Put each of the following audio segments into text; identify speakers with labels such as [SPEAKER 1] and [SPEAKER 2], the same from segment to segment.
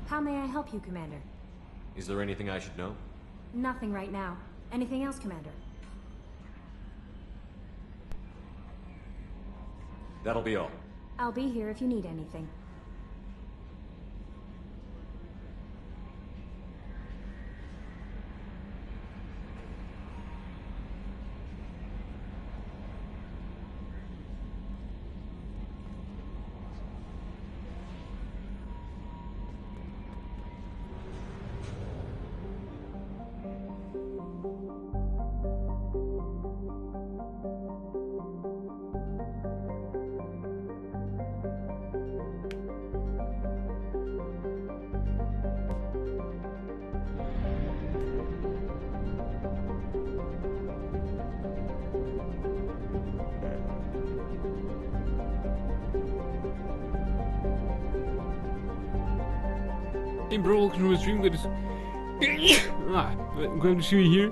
[SPEAKER 1] How may I help you, Commander?
[SPEAKER 2] Is there anything I should know?
[SPEAKER 1] Nothing right now. Anything else, Commander?
[SPEAKER 2] That'll be all.
[SPEAKER 1] I'll be here if you need anything.
[SPEAKER 3] Hey bro, welcome to my stream. I'm glad to see you here.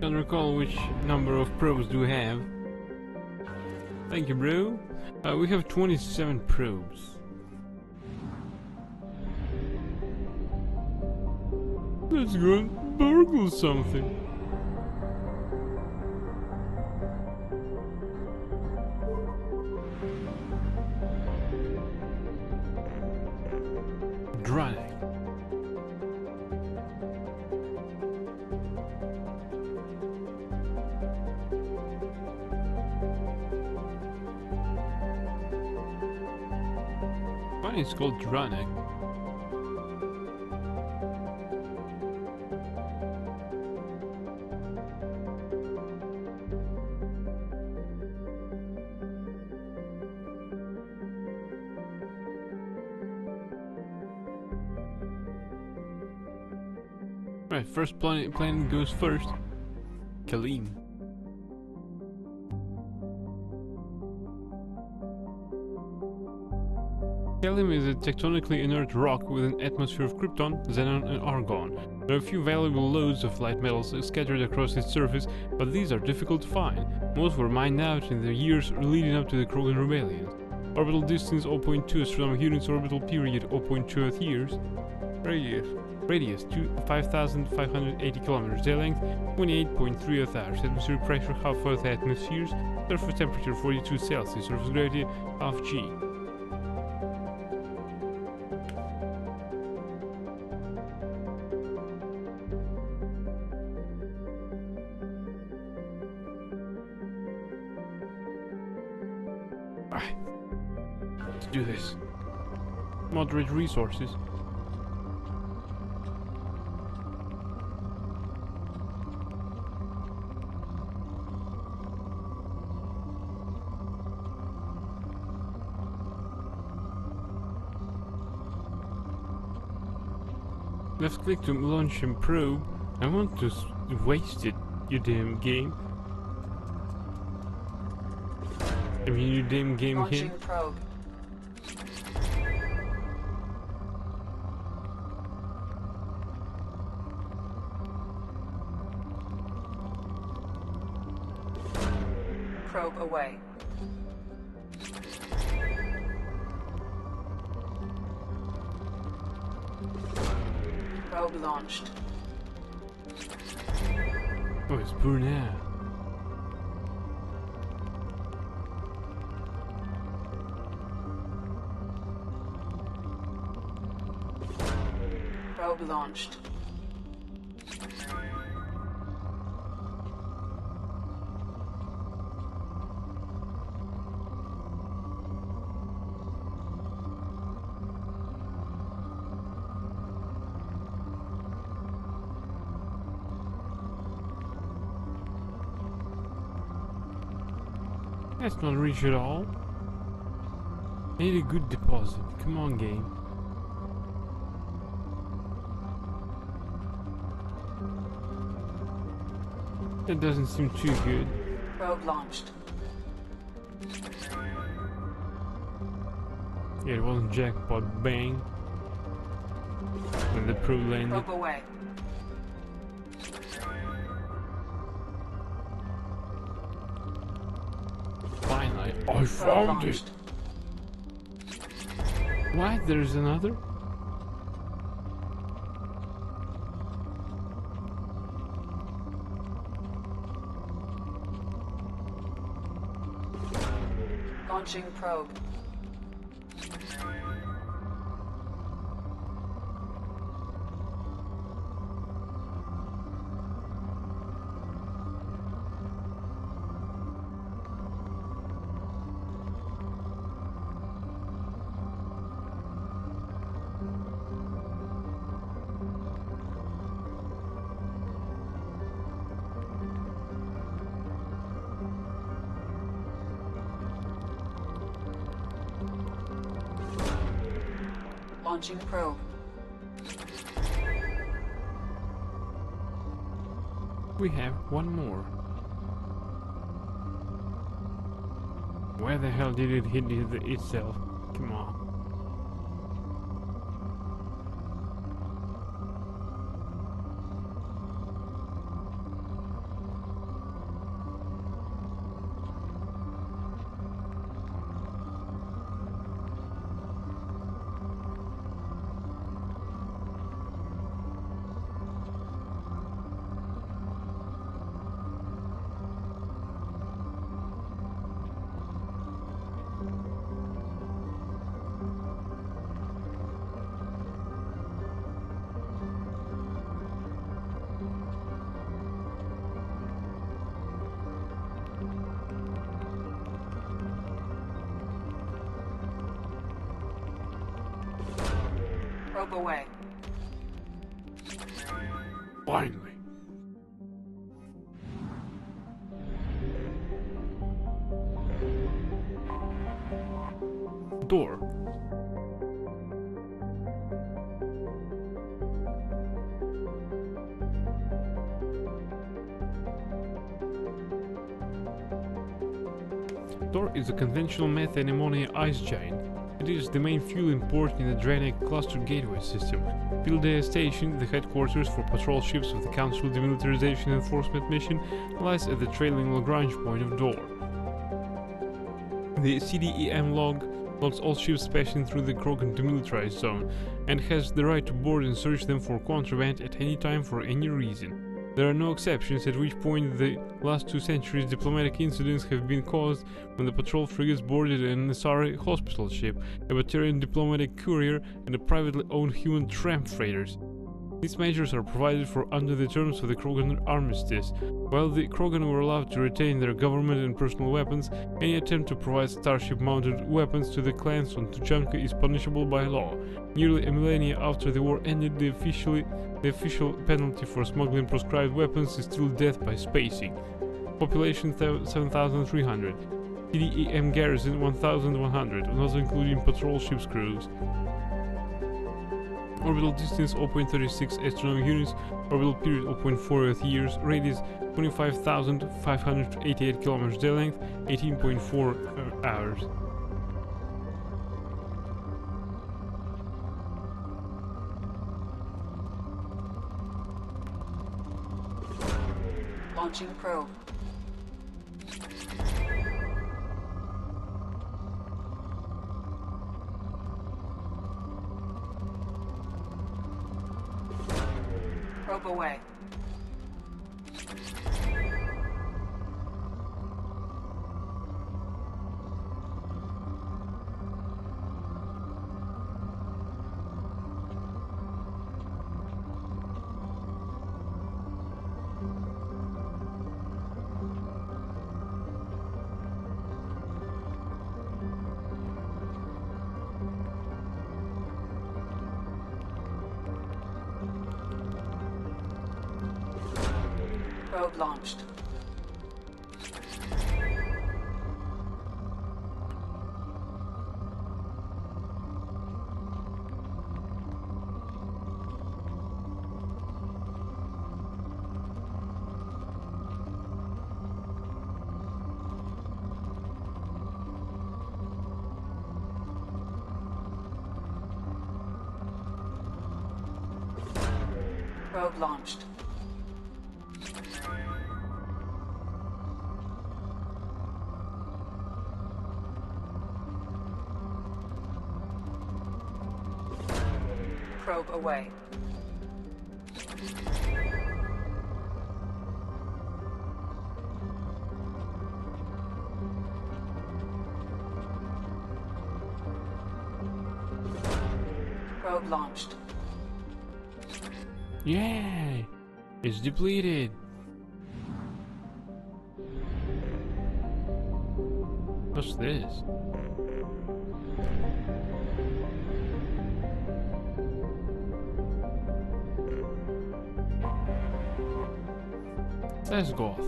[SPEAKER 3] Can't recall which number of probes do we have. Thank you, bro. We have 27 probes. Let's go and burgle something. Dranek. Why is it called Dranek? Right, first plane goes first. Kalim. Kalim is a tectonically inert rock with an atmosphere of krypton, xenon and argon. There are a few valuable lodes of light metals scattered across its surface, but these are difficult to find. Most were mined out in the years leading up to the Krogan Rebellion. Orbital distance 0.2 astronomical units, orbital period 0.2 Earth years. Radius 5,580 kilometers. Day length 28.3 Earth hours. Atmospheric pressure half Earth atmospheres. Surface temperature 42 Celsius. Surface gravity half G. Alright. Let's do this. Moderate resources. Left click to launch and probe. I want to waste it, you damn game. Have you new game here?
[SPEAKER 4] Launching probe. Probe away. Probe launched.
[SPEAKER 3] Oh, it's Brunei.
[SPEAKER 4] Probe launched.
[SPEAKER 3] That's not rich at all. I need a good deposit. Come on, game. That doesn't seem too good.
[SPEAKER 4] Probe launched.
[SPEAKER 3] Yeah, it wasn't jackpot bang. When the probe landed.
[SPEAKER 4] Probe away.
[SPEAKER 3] Finally, I
[SPEAKER 4] Probe
[SPEAKER 3] found
[SPEAKER 4] launched.
[SPEAKER 3] it. What? There's another?
[SPEAKER 4] Launching probe. Launching probe.
[SPEAKER 3] We have one more. Where the hell did it hit itself? Come on.
[SPEAKER 4] Probe away.
[SPEAKER 3] Finally. Door. Door is a conventional methane ammonia ice giant. It is the main fuel import in the Draenei Cluster Gateway system. Pildea Station, the headquarters for patrol ships of the Council Demilitarization Enforcement Mission, lies at the trailing Lagrange point of Door. The CDEM logs all ships passing through the Krogan demilitarized zone, and has the right to board and search them for contraband at any time for any reason. There are no exceptions, at which point the last 2 centuries diplomatic incidents have been caused when the patrol frigates boarded an Asari hospital ship, a Batarian diplomatic courier, and a privately owned human tramp freighters. These measures are provided for under the terms of the Krogan armistice. While the Krogan were allowed to retain their government and personal weapons, any attempt to provide starship-mounted weapons to the clans on Tuchanka is punishable by law. Nearly a millennia after the war ended, the official penalty for smuggling proscribed weapons is still death by spacing. Population 7,300. CDEM garrison 1,100, not including patrol ships crews. Orbital distance 0.36 astronomical units, orbital period 0.4 Earth years, radius 25,588 kilometers, day length 18.4 hours.
[SPEAKER 4] Launching probe. Probe away. Probe launched. Probe launched. Probe away. Probe launched.
[SPEAKER 3] Yay! It's depleted! What's this? That's Goth.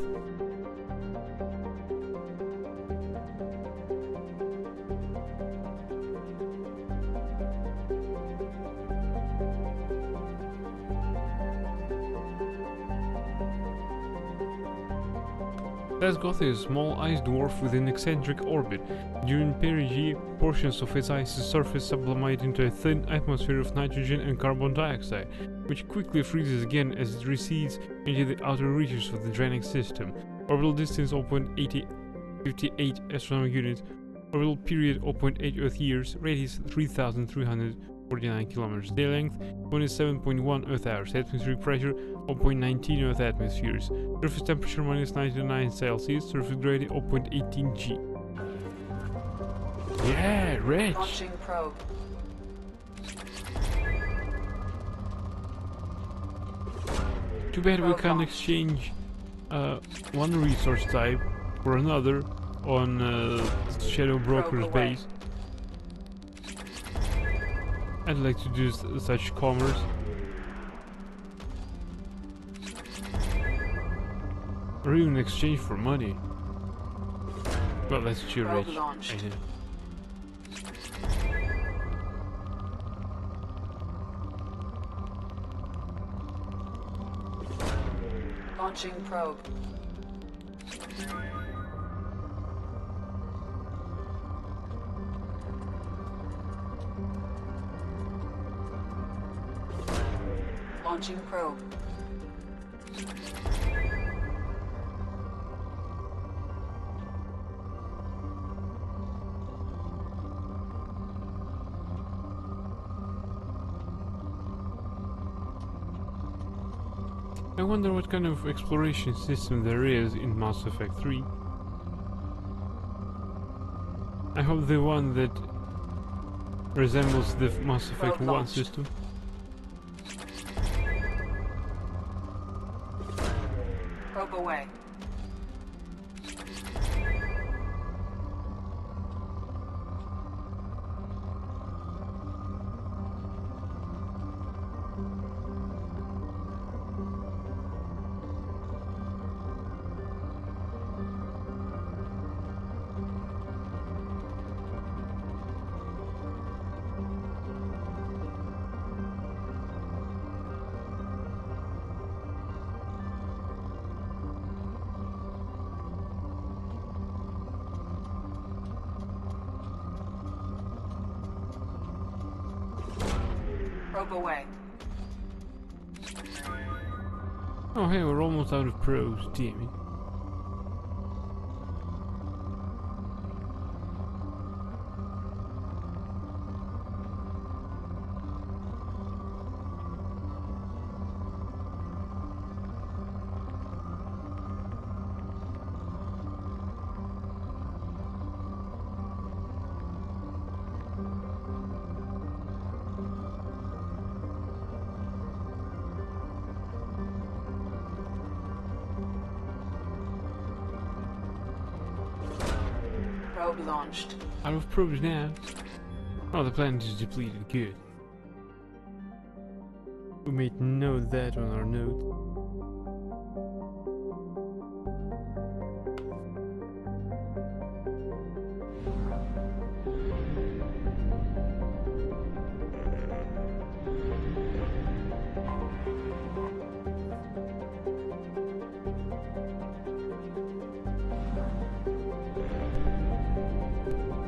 [SPEAKER 3] Tasgoth is a small ice dwarf with an eccentric orbit. During perigee, portions of its icy surface sublimate into a thin atmosphere of nitrogen and carbon dioxide, which quickly freezes again as it recedes into the outer reaches of the Dranic system. Orbital distance 0.58 astronomical units, orbital period 0.8 Earth years, radius 3,349 kilometers, day length 27.1 Earth hours, atmospheric pressure 0.19 Earth atmospheres, surface temperature -99 Celsius, surface gravity 0.18 G. Yeah, rich!
[SPEAKER 4] Launching probe.
[SPEAKER 3] Too bad we
[SPEAKER 4] Probe
[SPEAKER 3] can't
[SPEAKER 4] launched.
[SPEAKER 3] exchange one resource type for another on Shadow Broker's
[SPEAKER 4] away.
[SPEAKER 3] base. I'd like to do such commerce. Or even exchange for money. But let's chill
[SPEAKER 4] Probe
[SPEAKER 3] rich.
[SPEAKER 4] launched.
[SPEAKER 3] I know.
[SPEAKER 4] Launching probe. Launching probe.
[SPEAKER 3] I wonder what kind of exploration system there is in Mass Effect 3. I hope the one that resembles the Mass Effect 1
[SPEAKER 4] launched.
[SPEAKER 3] system.
[SPEAKER 4] Probe away. Probe away.
[SPEAKER 3] Oh hey, we're almost out of probes, damn it.
[SPEAKER 4] Probe launched.
[SPEAKER 3] Out of probes now. Oh, the planet is depleted, good. We made note that on our note.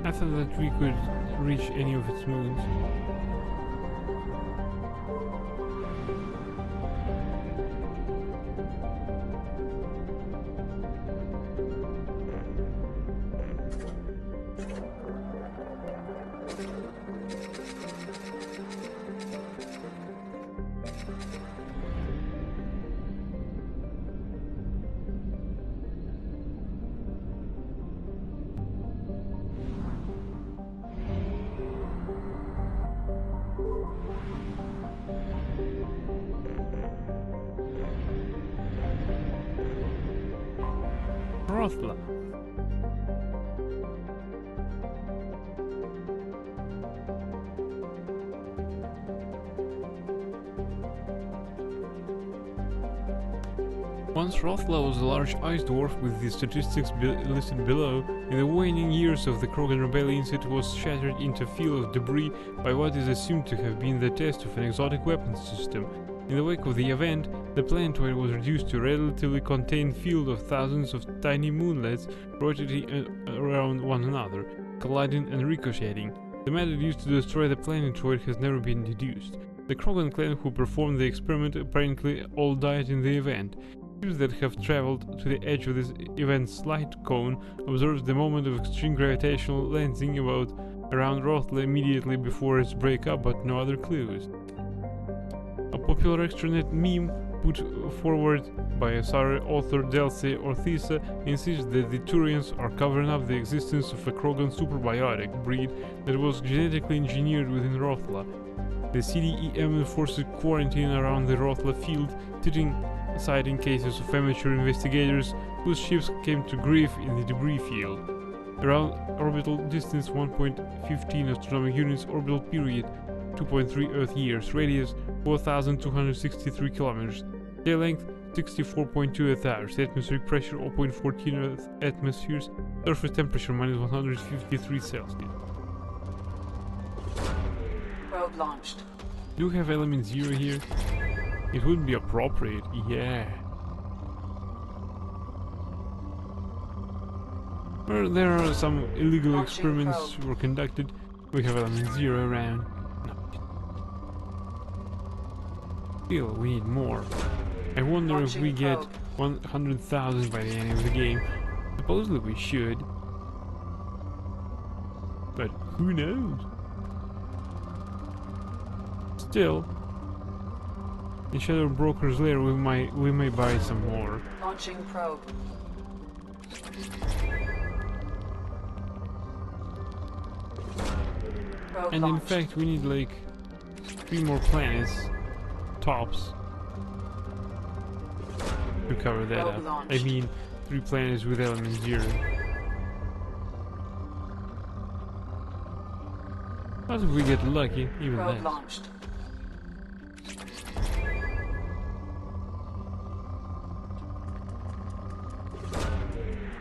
[SPEAKER 3] I thought that we could reach any of its moons. Rothla. Once Rothla was a large ice dwarf with the statistics listed below. In the waning years of the Krogan rebellions, it was shattered into a field of debris by what is assumed to have been the test of an exotic weapons system. In the wake of the event, the planetoid was reduced to a relatively contained field of thousands of tiny moonlets rotating around one another, colliding and ricocheting. The method used to destroy the planetoid has never been deduced. The Krogan clan who performed the experiment apparently all died in the event. Ships that have traveled to the edge of this event's light cone observed the moment of extreme gravitational lensing around Rothla immediately before its breakup, but no other clues. A popular extranet meme put forward by Asari author Delcy Orthisa insists that the Turians are covering up the existence of a Krogan superbiotic breed that was genetically engineered within Rothla. The CDEM enforced quarantine around the Rothla field, citing cases of amateur investigators whose ships came to grief in the debris field. Around orbital distance 1.15 astronomical units, orbital period 2.3 Earth years, radius 4,263 kilometers, day length 64.2 Earth hours, atmospheric pressure 0.14 Earth atmospheres, surface temperature minus 153 Celsius.
[SPEAKER 4] Probe launched.
[SPEAKER 3] Do we have element 0 here? It would be appropriate, yeah. Well, there are some illegal
[SPEAKER 4] Launching
[SPEAKER 3] experiments
[SPEAKER 4] probe.
[SPEAKER 3] were conducted. We have element 0 around. No. Still, we need more. I wonder if we
[SPEAKER 4] Launching
[SPEAKER 3] get
[SPEAKER 4] probe.
[SPEAKER 3] 100,000 by the end of the game. Supposedly we should. But who knows? Still, in Shadow Broker's lair we may buy some more.
[SPEAKER 4] Launching probe. Probe
[SPEAKER 3] And
[SPEAKER 4] launched.
[SPEAKER 3] in fact we need like 3 more planets, tops, to cover that
[SPEAKER 4] Probe
[SPEAKER 3] up. I
[SPEAKER 4] launched.
[SPEAKER 3] mean 3 planets with element 0. What if we get lucky, even
[SPEAKER 4] Probe
[SPEAKER 3] that.
[SPEAKER 4] launched.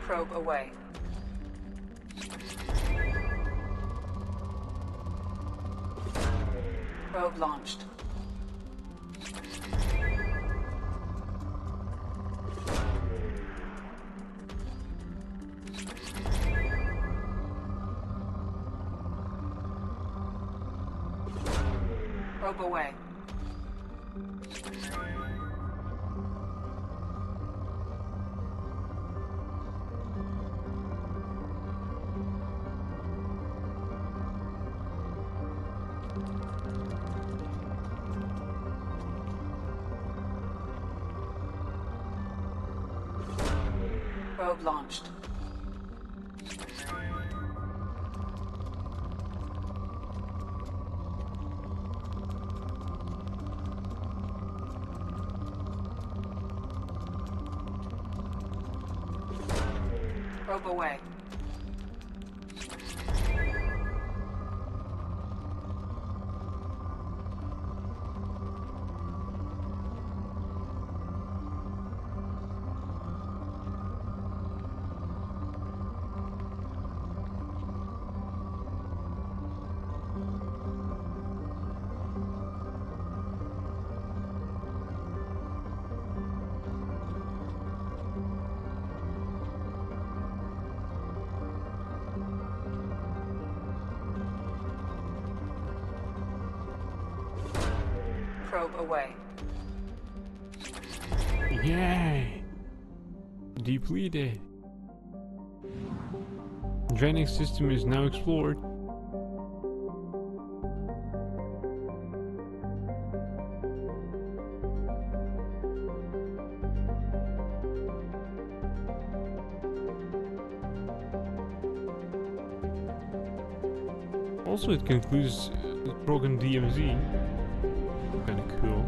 [SPEAKER 4] Probe away. Probe launched. Probe away. Probe launched. Probe away. Probe away.
[SPEAKER 3] Yay! Depleted. Drainage system is now explored. Also, it concludes the broken DMZ. Kinda cool.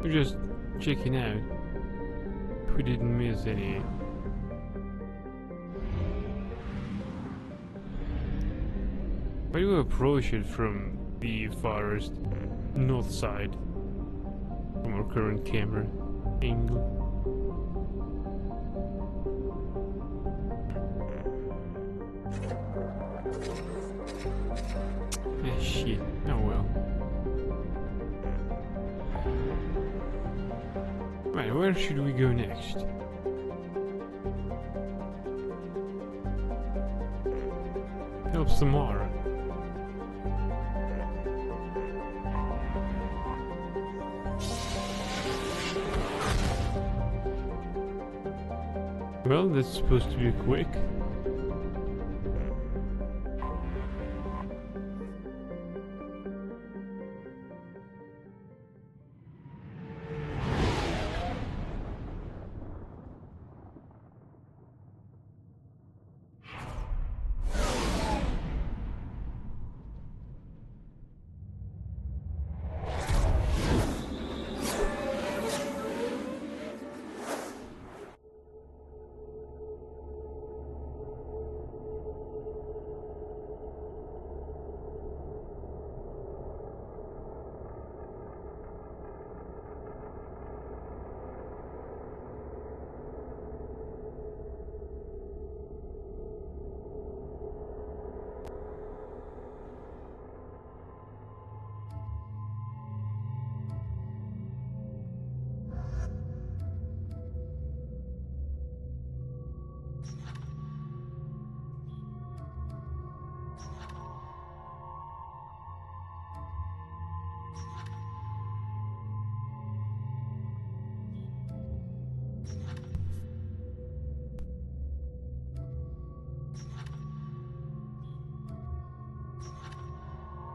[SPEAKER 3] We're just checking out if we didn't miss any. Why do we approach it from the farthest north side from our current camera angle? Ah, shit. Oh well. Right, where should we go next? Help Samara. Well, that's supposed to be quick.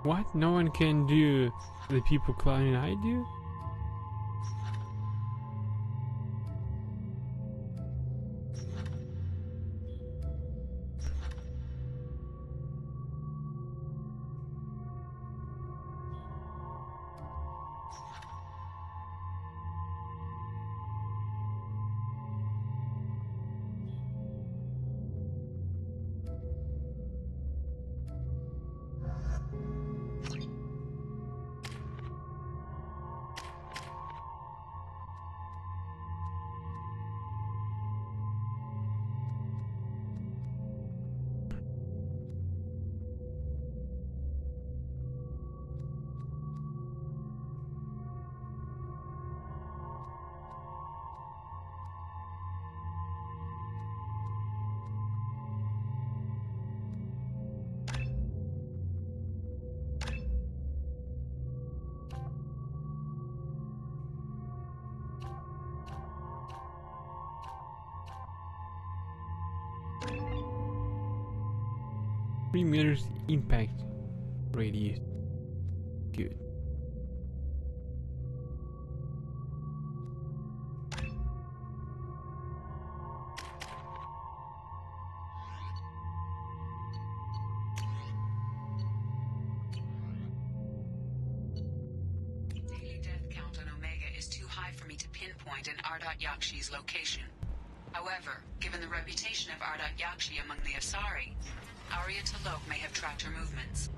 [SPEAKER 3] What? No one can do the people climbing I do? 3 meters impact radius. Good.
[SPEAKER 4] Daily death count on Omega is too high for me to pinpoint an Ardot Yakshi's location. However, given the reputation of Ardot Yakshi among the Asari, Arya T'Loak may have tracked her movements.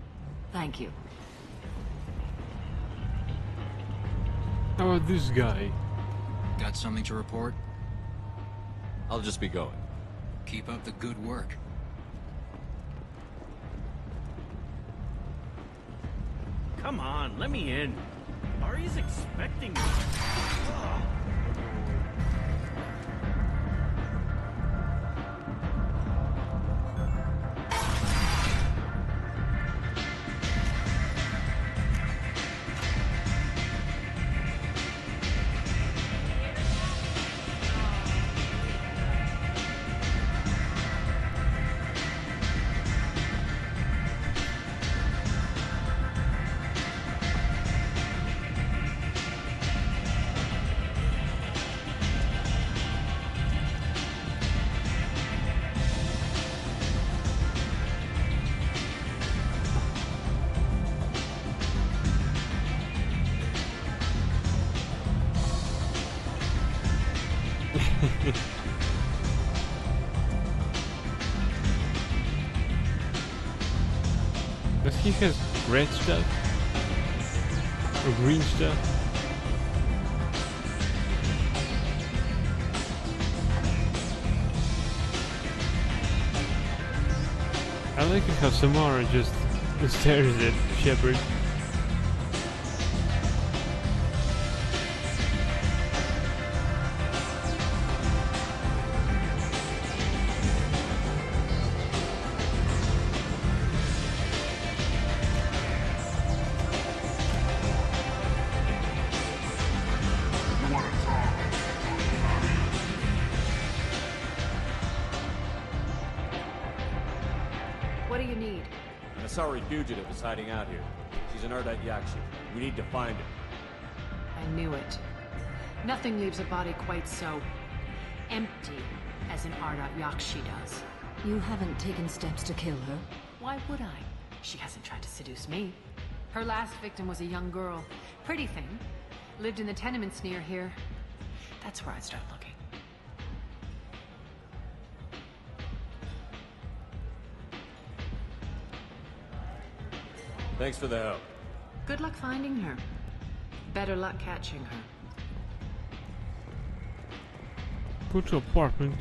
[SPEAKER 5] Thank you.
[SPEAKER 3] How about this guy?
[SPEAKER 6] Got something to report?
[SPEAKER 2] I'll just be going.
[SPEAKER 6] Keep up the good work.
[SPEAKER 7] Come on, let me in. Ari's expecting me. Ugh.
[SPEAKER 3] Does he have red stuff? Or green stuff? I like it how Samara just stares at Shepard.
[SPEAKER 5] What do you need?
[SPEAKER 2] An Asari fugitive is hiding out here. She's an Ardot Yakshi. We need to find her.
[SPEAKER 5] I knew it. Nothing leaves a body quite so empty as an Ardot Yakshi does.
[SPEAKER 1] You haven't taken steps to kill her?
[SPEAKER 5] Why would I? She hasn't tried to seduce me. Her last victim was a young girl. Pretty thing. Lived in the tenements near here. That's where I'd start looking.
[SPEAKER 2] Thanks for the help.
[SPEAKER 5] Good luck finding her. Better luck catching her.
[SPEAKER 3] Go to apartment.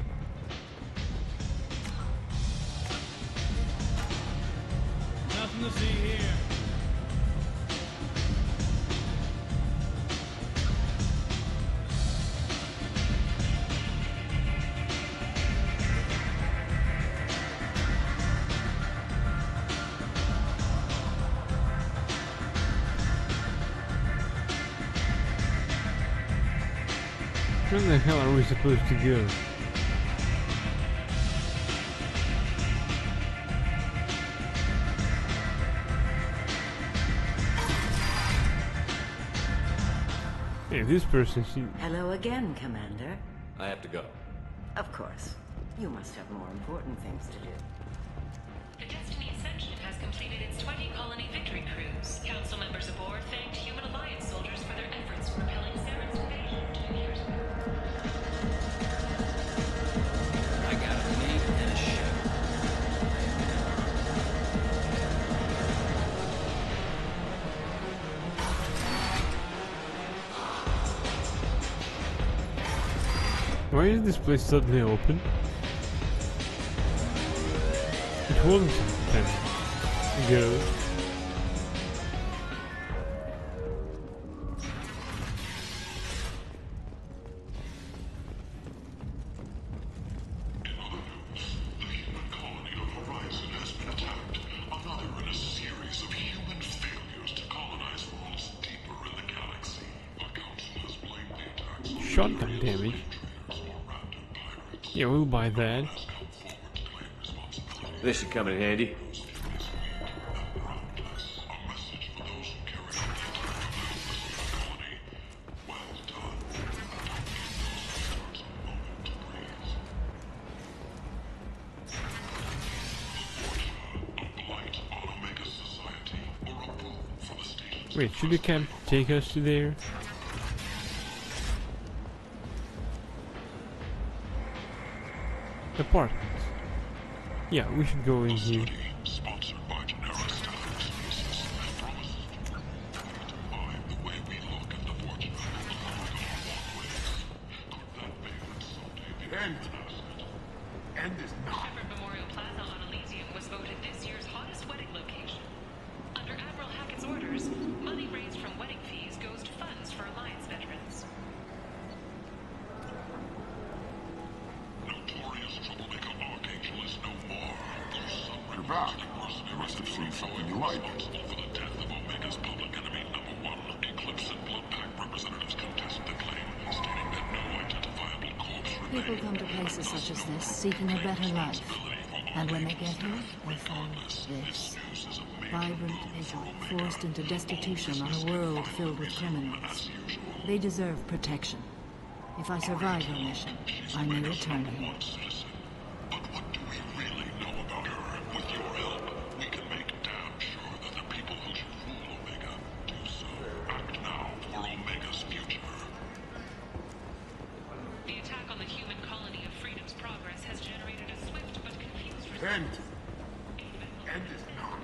[SPEAKER 7] Nothing to see here.
[SPEAKER 3] Where the hell are we supposed to go? Hey, this person, she...
[SPEAKER 8] Hello again, Commander.
[SPEAKER 2] I have to go.
[SPEAKER 8] Of course. You must have more important things to do.
[SPEAKER 9] The Destiny Ascension has completed its 20 colony victory cruise. Council members aboard thanked Human Alliance soldiers for their efforts repelling Saren's invasion 2 years ago.
[SPEAKER 6] I got a fleet and a ship.
[SPEAKER 3] Why is this place suddenly open? It wasn't some time ago. Shotgun damage. Yeah, we'll buy that.
[SPEAKER 2] This should come in handy.
[SPEAKER 3] Wait, should the cab take us to there? Apartments. Yeah, we should go in here.
[SPEAKER 10] Sponsored by Genera Stars. Promises to define the way we look at the fortune of the walkways. Could that be insulting?
[SPEAKER 11] End is not.
[SPEAKER 9] Shepard Memorial Plaza on Elysium was voted this year's hottest wedding location. Under Admiral Hackett's orders, money raised from wedding fees goes to funds for Alliance veterans.
[SPEAKER 10] Notorious troublemaker Archangel is no more.
[SPEAKER 11] You're back. You must have seen something you like.
[SPEAKER 10] Responsible for the death of Omega's public enemy #1. Eclipse and Blood Pack representatives contest the claim, stating that no identifiable corpse remains.
[SPEAKER 1] People come to places such as this seeking a better life. And when they get here, they find this. Vibrant vigil, forced into destitution on a world filled with criminals. They deserve protection. If I survive your mission, I may return here.
[SPEAKER 10] But what do we really know about her? With your help, we can make damn sure that the people who should rule Omega do so. Act now for Omega's future.
[SPEAKER 9] The attack on the human colony of Freedom's Progress has generated a swift but confused
[SPEAKER 11] End.
[SPEAKER 9] response.
[SPEAKER 11] End is not.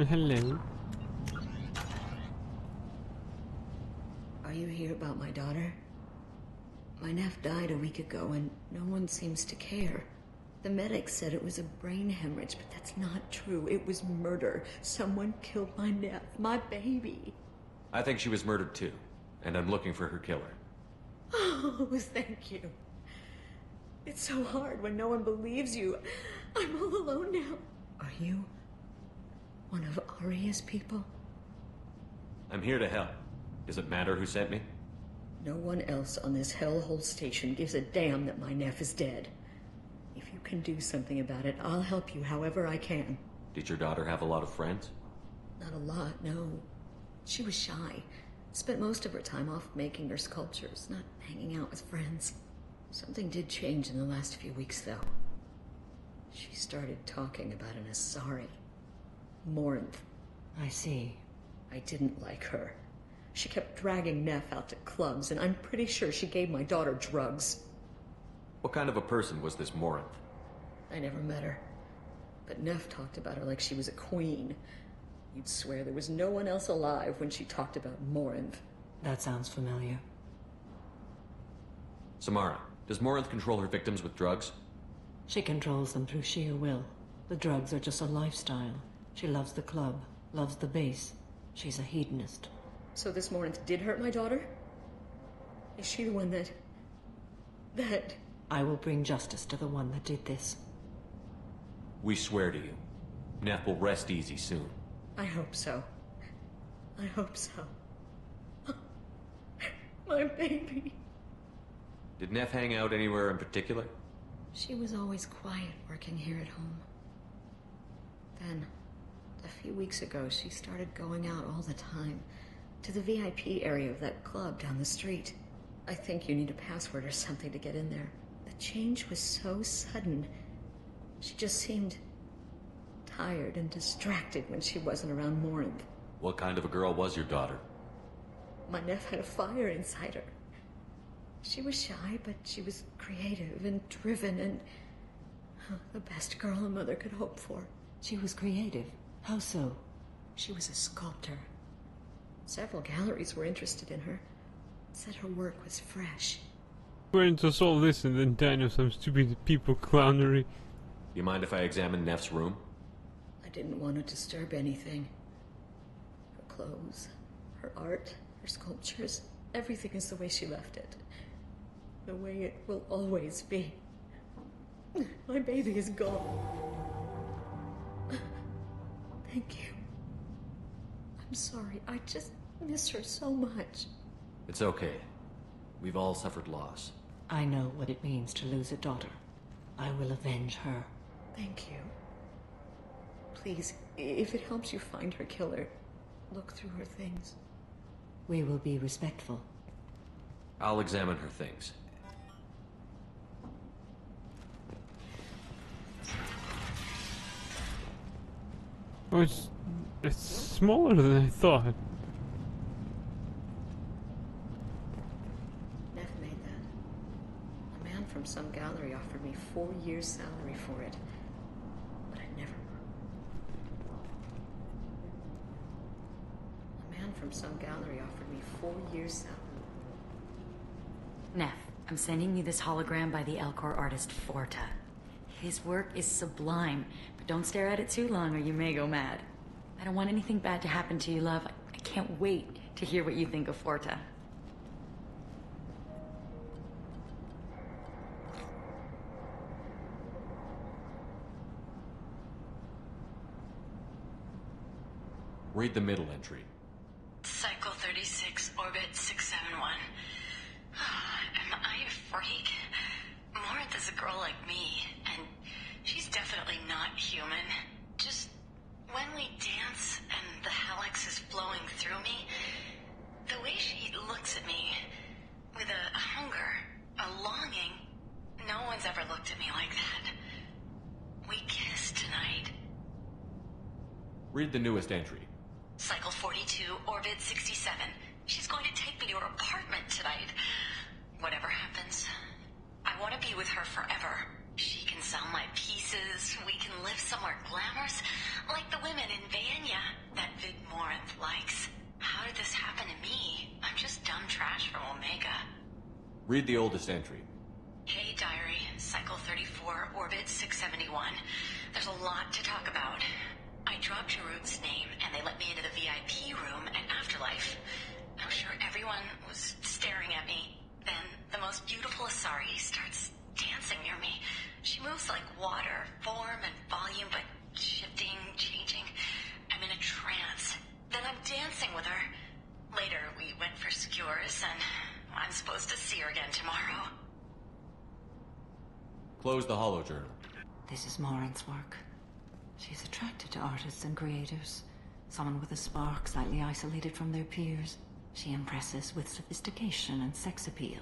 [SPEAKER 3] Hello.
[SPEAKER 8] Are you here about my daughter? My nephew died a week ago and no one seems to care. The medics said it was a brain hemorrhage, but that's not true. It was murder. Someone killed my nephew, my baby.
[SPEAKER 2] I think she was murdered too, and I'm looking for her killer.
[SPEAKER 8] Oh, thank you. It's so hard when no one believes you. I'm all alone now. Are you one of Aria's people?
[SPEAKER 2] I'm here to help. Does it matter who sent me?
[SPEAKER 8] No one else on this hellhole station gives a damn that my nephew is dead. If you can do something about it, I'll help you however I can.
[SPEAKER 2] Did your daughter have a lot of friends?
[SPEAKER 8] Not a lot, no. She was shy. Spent most of her time off making her sculptures, not hanging out with friends. Something did change in the last few weeks, though. She started talking about an Asari. Morinth.
[SPEAKER 1] I see.
[SPEAKER 8] I didn't like her. She kept dragging Neff out to clubs, and I'm pretty sure she gave my daughter drugs.
[SPEAKER 2] What kind of a person was this Morinth?
[SPEAKER 8] I never met her. But Neff talked about her like she was a queen. You'd swear there was no one else alive when she talked about Morinth.
[SPEAKER 1] That sounds familiar.
[SPEAKER 2] Samara, does Morinth control her victims with drugs?
[SPEAKER 1] She controls them through sheer will. The drugs are just a lifestyle. She loves the club, loves the base. She's a hedonist.
[SPEAKER 8] So this Morinth did hurt my daughter? Is she the one that...
[SPEAKER 1] I will bring justice to the one that did this.
[SPEAKER 2] We swear to you. Neff will rest easy soon.
[SPEAKER 8] I hope so. I hope so. My baby.
[SPEAKER 2] Did Neff hang out anywhere in particular?
[SPEAKER 8] She was always quiet working here at home. Then, a few weeks ago, she started going out all the time. To the VIP area of that club down the street. I think you need a password or something to get in there. The change was so sudden. She just seemed tired and distracted when she wasn't around Morinth.
[SPEAKER 2] What kind of a girl was your daughter?
[SPEAKER 8] My nephew had a fire inside her. She was shy, but she was creative and driven and the best girl a mother could hope for.
[SPEAKER 1] She was creative. How so?
[SPEAKER 8] She was a sculptor. Several galleries were interested in her. Said her work was fresh.
[SPEAKER 3] We're going to solve this and then die of some stupid people clownery.
[SPEAKER 2] You mind if I examine Neff's room?
[SPEAKER 8] I didn't want to disturb anything. Her clothes, her art, her sculptures, everything is the way she left it. The way it will always be. My baby is gone. Thank you. I'm sorry, I just miss her so much.
[SPEAKER 2] It's okay. We've all suffered loss.
[SPEAKER 1] I know what it means to lose a daughter. I will avenge her.
[SPEAKER 8] Thank you. Please, if it helps you find her killer, look through her things.
[SPEAKER 1] We will be respectful.
[SPEAKER 2] I'll examine her things.
[SPEAKER 3] Oh, it's smaller than I thought.
[SPEAKER 8] Neff made that. A man from some gallery offered me 4 years' salary for it. But I'd never... A man from some gallery offered me 4 years' salary.
[SPEAKER 12] Neff, I'm sending you this hologram by the Elcor artist Forta. His work is sublime, but don't stare at it too long or you may go mad. I don't want anything bad to happen to you, love. I can't wait to hear what you think of Forta.
[SPEAKER 2] Read the middle entry.
[SPEAKER 12] Cycle 36, orbit 671. Am I a freak? Morinth is a girl like me, and she's definitely not human. Just when we dance and the helix is flowing through me, the way she looks at me with a hunger, a longing, no one's ever looked at me like that. We kissed tonight.
[SPEAKER 2] Read the newest entry.
[SPEAKER 12] Cycle 42, orbit 67. She's going to take me to her apartment tonight. Whatever happens, I want to be with her forever. She can sell my pieces, we can live somewhere glamorous, like the women in Vanya that Vid Morinth likes. How did this happen to me? I'm just dumb trash from Omega.
[SPEAKER 2] Read the oldest entry.
[SPEAKER 12] Hey, Diary, Cycle 34, orbit 671. There's a lot to talk about. I dropped Jarut's name, and they let me into the VIP room at Afterlife. I'm sure everyone was staring at me. Then, the most beautiful Asari starts dancing near me. She moves like water, form and volume, but shifting, changing. I'm in a trance. Then I'm dancing with her. Later, we went for skewers, and I'm supposed to see her again tomorrow.
[SPEAKER 2] Close the holojournal.
[SPEAKER 1] This is Morinth's work. She's attracted to artists and creators. Someone with a spark, slightly isolated from their peers. She impresses with sophistication and sex appeal.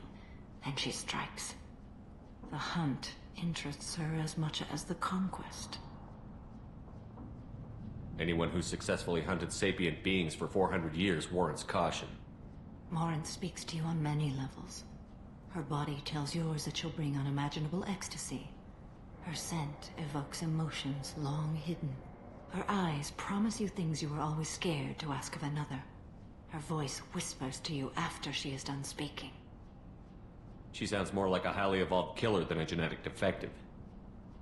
[SPEAKER 1] Then she strikes. The hunt interests her as much as the conquest.
[SPEAKER 2] Anyone who's successfully hunted sapient beings for 400 years warrants caution.
[SPEAKER 1] Morinth speaks to you on many levels. Her body tells yours that she'll bring unimaginable ecstasy. Her scent evokes emotions long hidden. Her eyes promise you things you were always scared to ask of another. Her voice whispers to you after she is done speaking.
[SPEAKER 2] She sounds more like a highly evolved killer than a genetic defective.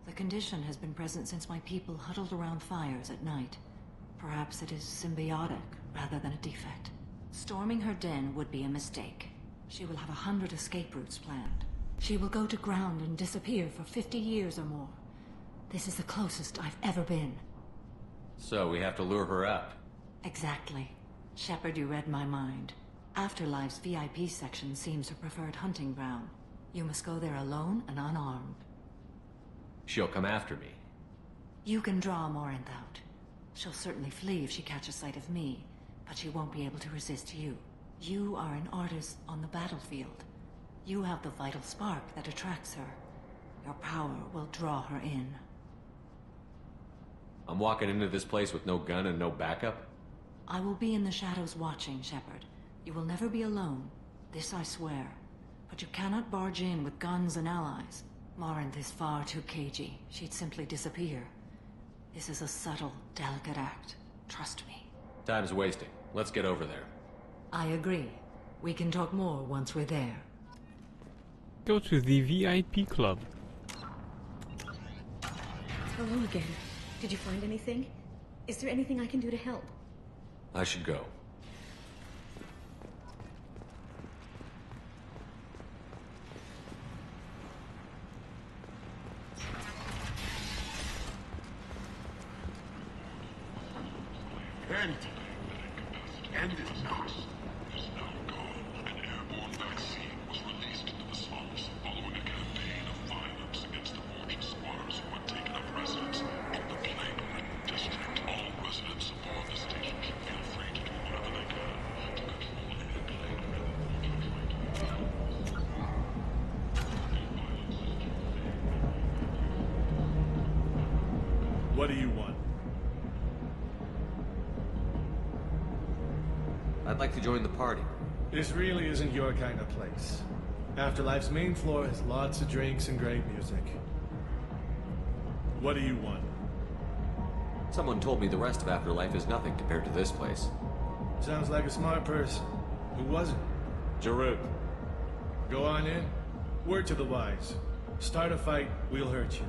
[SPEAKER 1] The condition has been present since my people huddled around fires at night. Perhaps it is symbiotic rather than a defect. Storming her den would be a mistake. She will have 100 escape routes planned. She will go to ground and disappear for 50 years or more. This is the closest I've ever been.
[SPEAKER 2] So we have to lure her up.
[SPEAKER 1] Exactly. Shepard, you read my mind. Afterlife's VIP section seems her preferred hunting ground. You must go there alone and unarmed.
[SPEAKER 2] She'll come after me.
[SPEAKER 1] You can draw Morinth out. She'll certainly flee if she catches sight of me, but she won't be able to resist you. You are an artist on the battlefield. You have the vital spark that attracts her. Your power will draw her in.
[SPEAKER 2] I'm walking into this place with no gun and no backup?
[SPEAKER 1] I will be in the shadows watching, Shepard. You will never be alone. This I swear. But you cannot barge in with guns and allies. Morinth is far too cagey. She'd simply disappear. This is a subtle, delicate act. Trust me.
[SPEAKER 2] Time's wasting. Let's get over there.
[SPEAKER 1] I agree. We can talk more once we're there.
[SPEAKER 3] Go to the VIP club.
[SPEAKER 8] Hello again. Did you find anything? Is there anything I can do to help?
[SPEAKER 2] I should go.
[SPEAKER 11] End it now.
[SPEAKER 10] Is now gone. An airborne vaccine was released into the slums following a campaign of violence against the Fortune squatters who had taken up residence in the plague-ridden district. All residents aboard the station should feel free to do whatever they can to control any plague-ridden
[SPEAKER 7] What do you want?
[SPEAKER 2] I'd like to join the party.
[SPEAKER 13] This really isn't your kind of place. Afterlife's main floor has lots of drinks and great music. What do you want?
[SPEAKER 2] Someone told me the rest of Afterlife is nothing compared to this place.
[SPEAKER 13] Sounds like a smart person. Who was it?
[SPEAKER 2] Jarut.
[SPEAKER 13] Go on in. Word to the wise. Start a fight, we'll hurt you.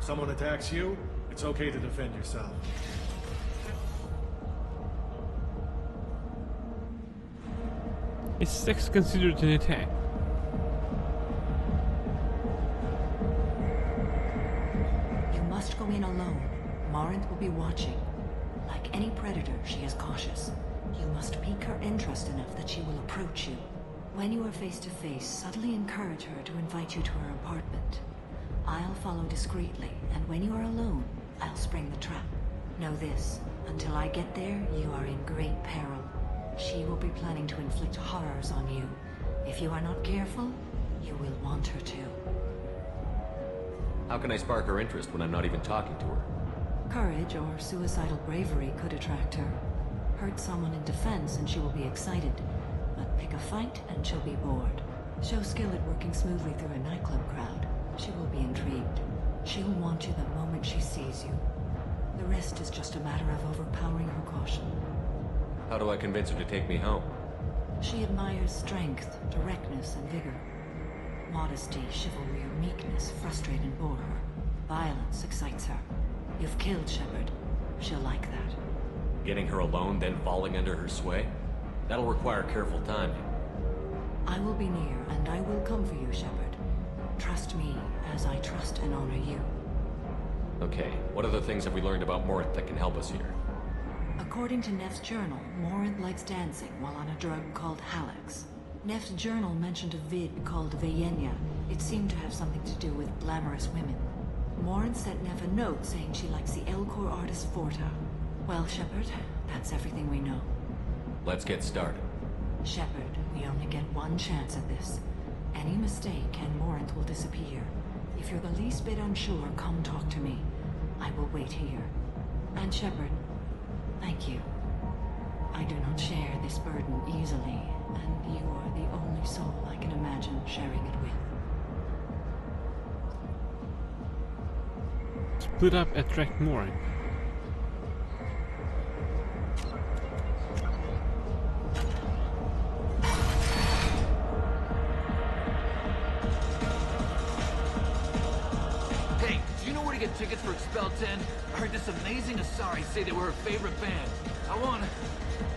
[SPEAKER 13] Someone attacks you, it's okay to defend yourself.
[SPEAKER 3] Is sex considered an attack?
[SPEAKER 1] You must go in alone. Morinth will be watching. Like any predator, she is cautious. You must pique her interest enough that she will approach you. When you are face to face, subtly encourage her to invite you to her apartment. I'll follow discreetly, and when you are alone, I'll spring the trap. Know this, until I get there, you are in great peril. She will be planning to inflict horrors on you. If you are not careful, you will want her to.
[SPEAKER 2] How can I spark her interest when I'm not even talking to her?
[SPEAKER 1] Courage or suicidal bravery could attract her. Hurt someone in defense and she will be excited. But pick a fight and she'll be bored. Show skill at working smoothly through a nightclub crowd. She will be intrigued. She'll want you the moment she sees you. The rest is just a matter of overpowering her caution.
[SPEAKER 2] How do I convince her to take me home?
[SPEAKER 1] She admires strength, directness, and vigor. Modesty, chivalry, or meekness frustrate and bore her. Violence excites her. You've killed Shepard. She'll like that.
[SPEAKER 2] Getting her alone, then falling under her sway? That'll require careful timing.
[SPEAKER 1] I will be near, and I will come for you, Shepard. Trust me, as I trust and honor you.
[SPEAKER 2] Okay, what other things have we learned about Morinth that can help us here?
[SPEAKER 1] According to Neff's journal, Morinth likes dancing while on a drug called Halex. Neff's journal mentioned a vid called Vayenya. It seemed to have something to do with glamorous women. Morinth sent Neff a note saying she likes the Elcor artist Forta. Well, Shepard, that's everything we know.
[SPEAKER 2] Let's get started.
[SPEAKER 1] Shepard, we only get one chance at this. Any mistake and Morinth will disappear. If you're the least bit unsure, come talk to me. I will wait here. And Shepard, thank you. I do not share this burden easily, and you are the only soul I can imagine sharing it with.
[SPEAKER 3] Split up, attract Morinth.
[SPEAKER 14] Hey, do you know where to get tickets for Expel 10? I heard this amazing Asari say they were her favorite band.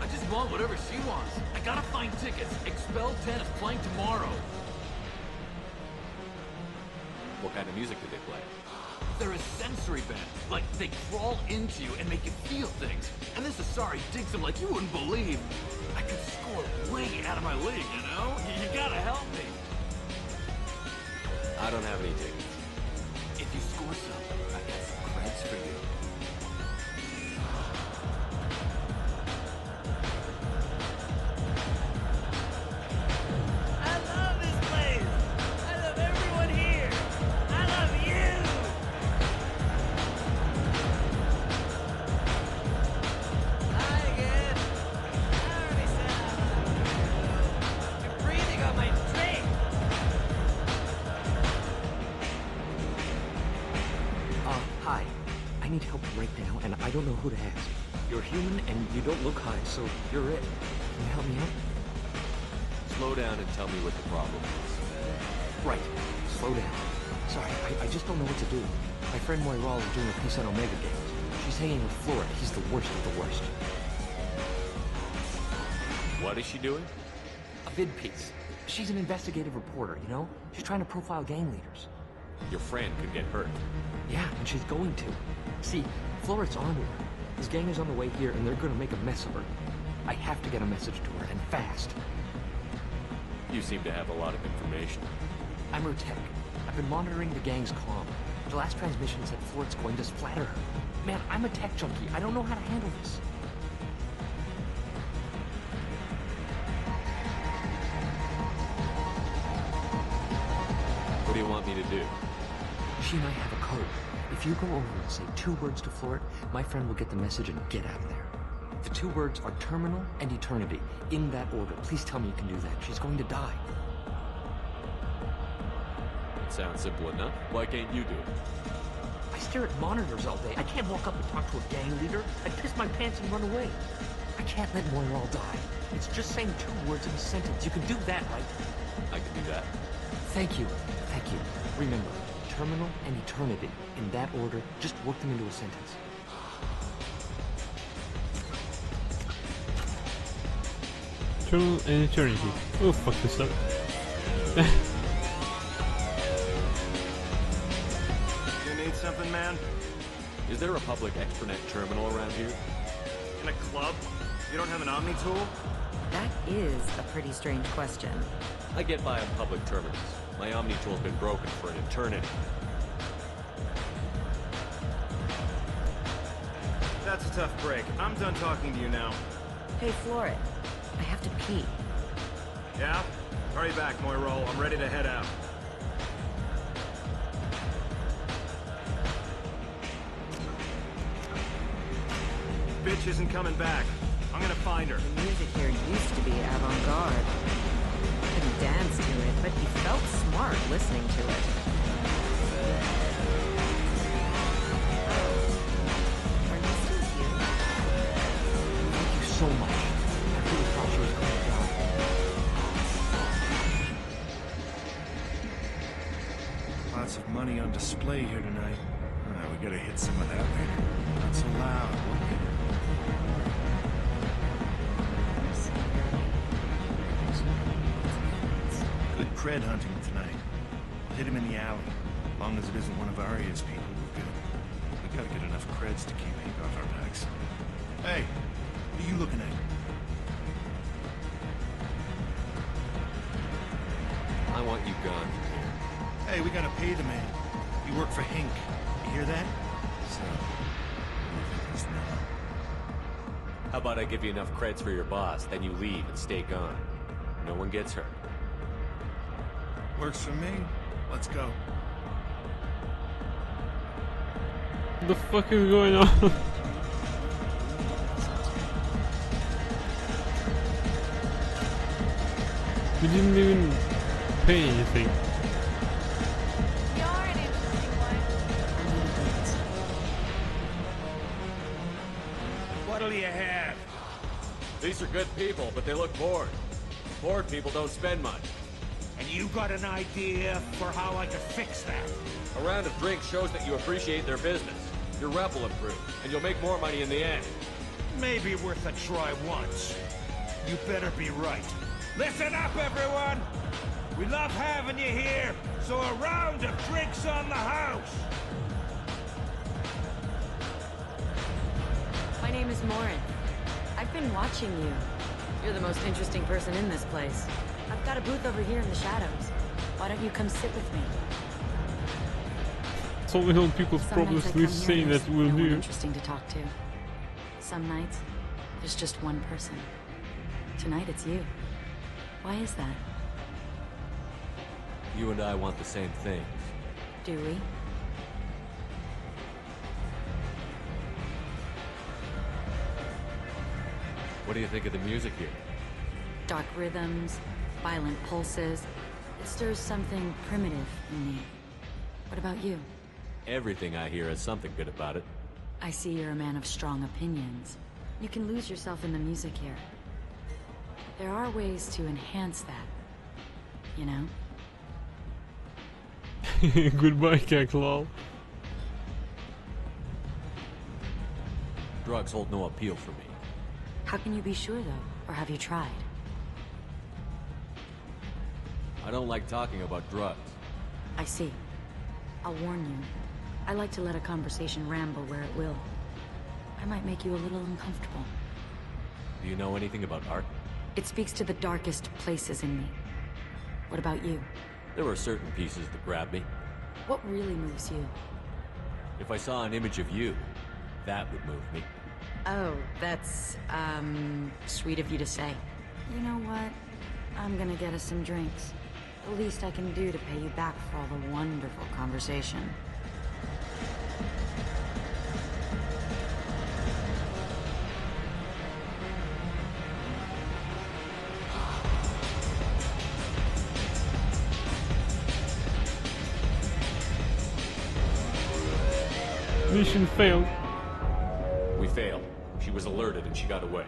[SPEAKER 14] I just want whatever she wants. I gotta find tickets. Expel 10 is playing tomorrow.
[SPEAKER 2] What kind of music do they play?
[SPEAKER 14] They're a sensory band. Like, they crawl into you and make you feel things. And this Asari digs them like you wouldn't believe. I could score way out of my league, you know? You gotta help me.
[SPEAKER 2] I don't have any tickets.
[SPEAKER 14] If you score some, I got some creds for you.
[SPEAKER 15] I love this place! I love everyone here! I love you! Hi again! I already said I love you. You're breathing on my drink!
[SPEAKER 16] Hi. I need help right now, and I don't know who to ask. You're human, and you don't look high, so you're it. Can you help me out?
[SPEAKER 2] Slow down and tell me what the problem is.
[SPEAKER 16] Right. Slow down. Sorry, I just don't know what to do. My friend Moiral is doing a piece on Omega Games. She's hanging with Flora. He's the worst of the worst.
[SPEAKER 2] What is she doing?
[SPEAKER 16] A vid piece. She's an investigative reporter, you know? She's trying to profile gang leaders.
[SPEAKER 2] Your friend could get hurt.
[SPEAKER 16] Yeah, and she's going to. See, Floret's on to her. His gang is on the way here, and they're gonna make a mess of her. I have to get a message to her, and fast.
[SPEAKER 2] You seem to have a lot of information.
[SPEAKER 16] I'm her tech. I've been monitoring the gang's comm. The last transmission said Floret's going to splatter her. Man, I'm a tech junkie. I don't know how to handle this.
[SPEAKER 2] What do you want me to do?
[SPEAKER 16] She and I have a code. If you go over and say 2 words to Floret, my friend will get the message and get out of there. The two words are terminal and eternity. In that order. Please tell me you can do that. She's going to die.
[SPEAKER 2] It sounds simple enough. Why can't you do it?
[SPEAKER 16] I stare at monitors all day. I can't walk up and talk to a gang leader. I'd piss my pants and run away. I can't let Moirol die. It's just saying two words in a sentence. You can do that, right?
[SPEAKER 2] I can do that.
[SPEAKER 16] Thank you. Thank you. Remember, terminal and eternity. In that order, just work them into a sentence.
[SPEAKER 3] Terminal and eternity. Oh, fuck this up.
[SPEAKER 7] You need something, man?
[SPEAKER 2] Is there a public extranet terminal around here?
[SPEAKER 7] In a club? You don't have an Omni tool?
[SPEAKER 17] That is a pretty strange question.
[SPEAKER 2] I get by on public terminals. My Omni tool's been broken for an eternity.
[SPEAKER 7] That's a tough break. I'm done talking to you now.
[SPEAKER 17] Hey, Florid. I have to pee.
[SPEAKER 7] Yeah? Hurry back, Moirol. I'm ready to head out. Bitch isn't coming back. I'm gonna find her.
[SPEAKER 17] The music here used to be avant-garde. Couldn't dance to it, but you felt smart listening to it. Ernesto's here.
[SPEAKER 16] Thank you so much. I really thought she was going to die.
[SPEAKER 13] Lots of money on display here tonight. We gotta hit some of that later. Not so loud, won't we? Good cred hunting tonight. We'll hit him in the alley. As long as it isn't one of Arya's people, we're good. We gotta get enough creds to keep Hank off our backs. Hey, what are you looking at?
[SPEAKER 2] I want you gone.
[SPEAKER 13] Hey, we gotta pay the man. You work for Hank. You hear that? So,
[SPEAKER 2] How about I give you enough creds for your boss, then you leave and stay gone. No one gets hurt.
[SPEAKER 13] Works for me. Let's go.
[SPEAKER 3] What the fuck is going on? We didn't even pay anything.
[SPEAKER 7] What'll you have?
[SPEAKER 2] These are good people, but they look bored. Bored people don't spend much.
[SPEAKER 7] And you got an idea for how I could fix that?
[SPEAKER 2] A round of drinks shows that you appreciate their business. Your rep will improve, and you'll make more money in the end.
[SPEAKER 7] Maybe worth a try once. You better be right. Listen up, everyone! We love having you here, so a round of drinks on the house!
[SPEAKER 17] My name is Morin. I've been watching you. You're the most interesting person in this place. I've got a booth over here in the shadows. Why don't you come sit with me?
[SPEAKER 3] So many people
[SPEAKER 17] Some
[SPEAKER 3] probably
[SPEAKER 17] nights I come here
[SPEAKER 3] saying
[SPEAKER 17] and
[SPEAKER 3] that
[SPEAKER 17] there's
[SPEAKER 3] we'll
[SPEAKER 17] no one
[SPEAKER 3] do.
[SPEAKER 17] interesting to talk to. Some nights, there's just one person. Tonight it's you. Why is that?
[SPEAKER 2] You and I want the same thing.
[SPEAKER 17] Do we?
[SPEAKER 2] What do you think of the music here?
[SPEAKER 17] Dark rhythms, violent pulses. It stirs something primitive in me. What about you?
[SPEAKER 2] Everything I hear has something good about it.
[SPEAKER 17] I see you're a man of strong opinions. You can lose yourself in the music here. There are ways to enhance that, you know?
[SPEAKER 3] Goodbye, Kaklal.
[SPEAKER 2] Drugs hold no appeal for me.
[SPEAKER 17] How can you be sure, though? Or have you tried?
[SPEAKER 2] I don't like talking about drugs.
[SPEAKER 17] I see. I'll warn you. I like to let a conversation ramble where it will. I might make you a little uncomfortable.
[SPEAKER 2] Do you know anything about art?
[SPEAKER 17] It speaks to the darkest places in me. What about you?
[SPEAKER 2] There were certain pieces that grabbed me.
[SPEAKER 17] What really moves you?
[SPEAKER 2] If I saw an image of you, that would move me.
[SPEAKER 17] Oh, that's, sweet of you to say. You know what? I'm gonna get us some drinks. The least I can do to pay you back for all the wonderful conversation.
[SPEAKER 3] Mission failed.
[SPEAKER 2] We failed. She was alerted and she got away.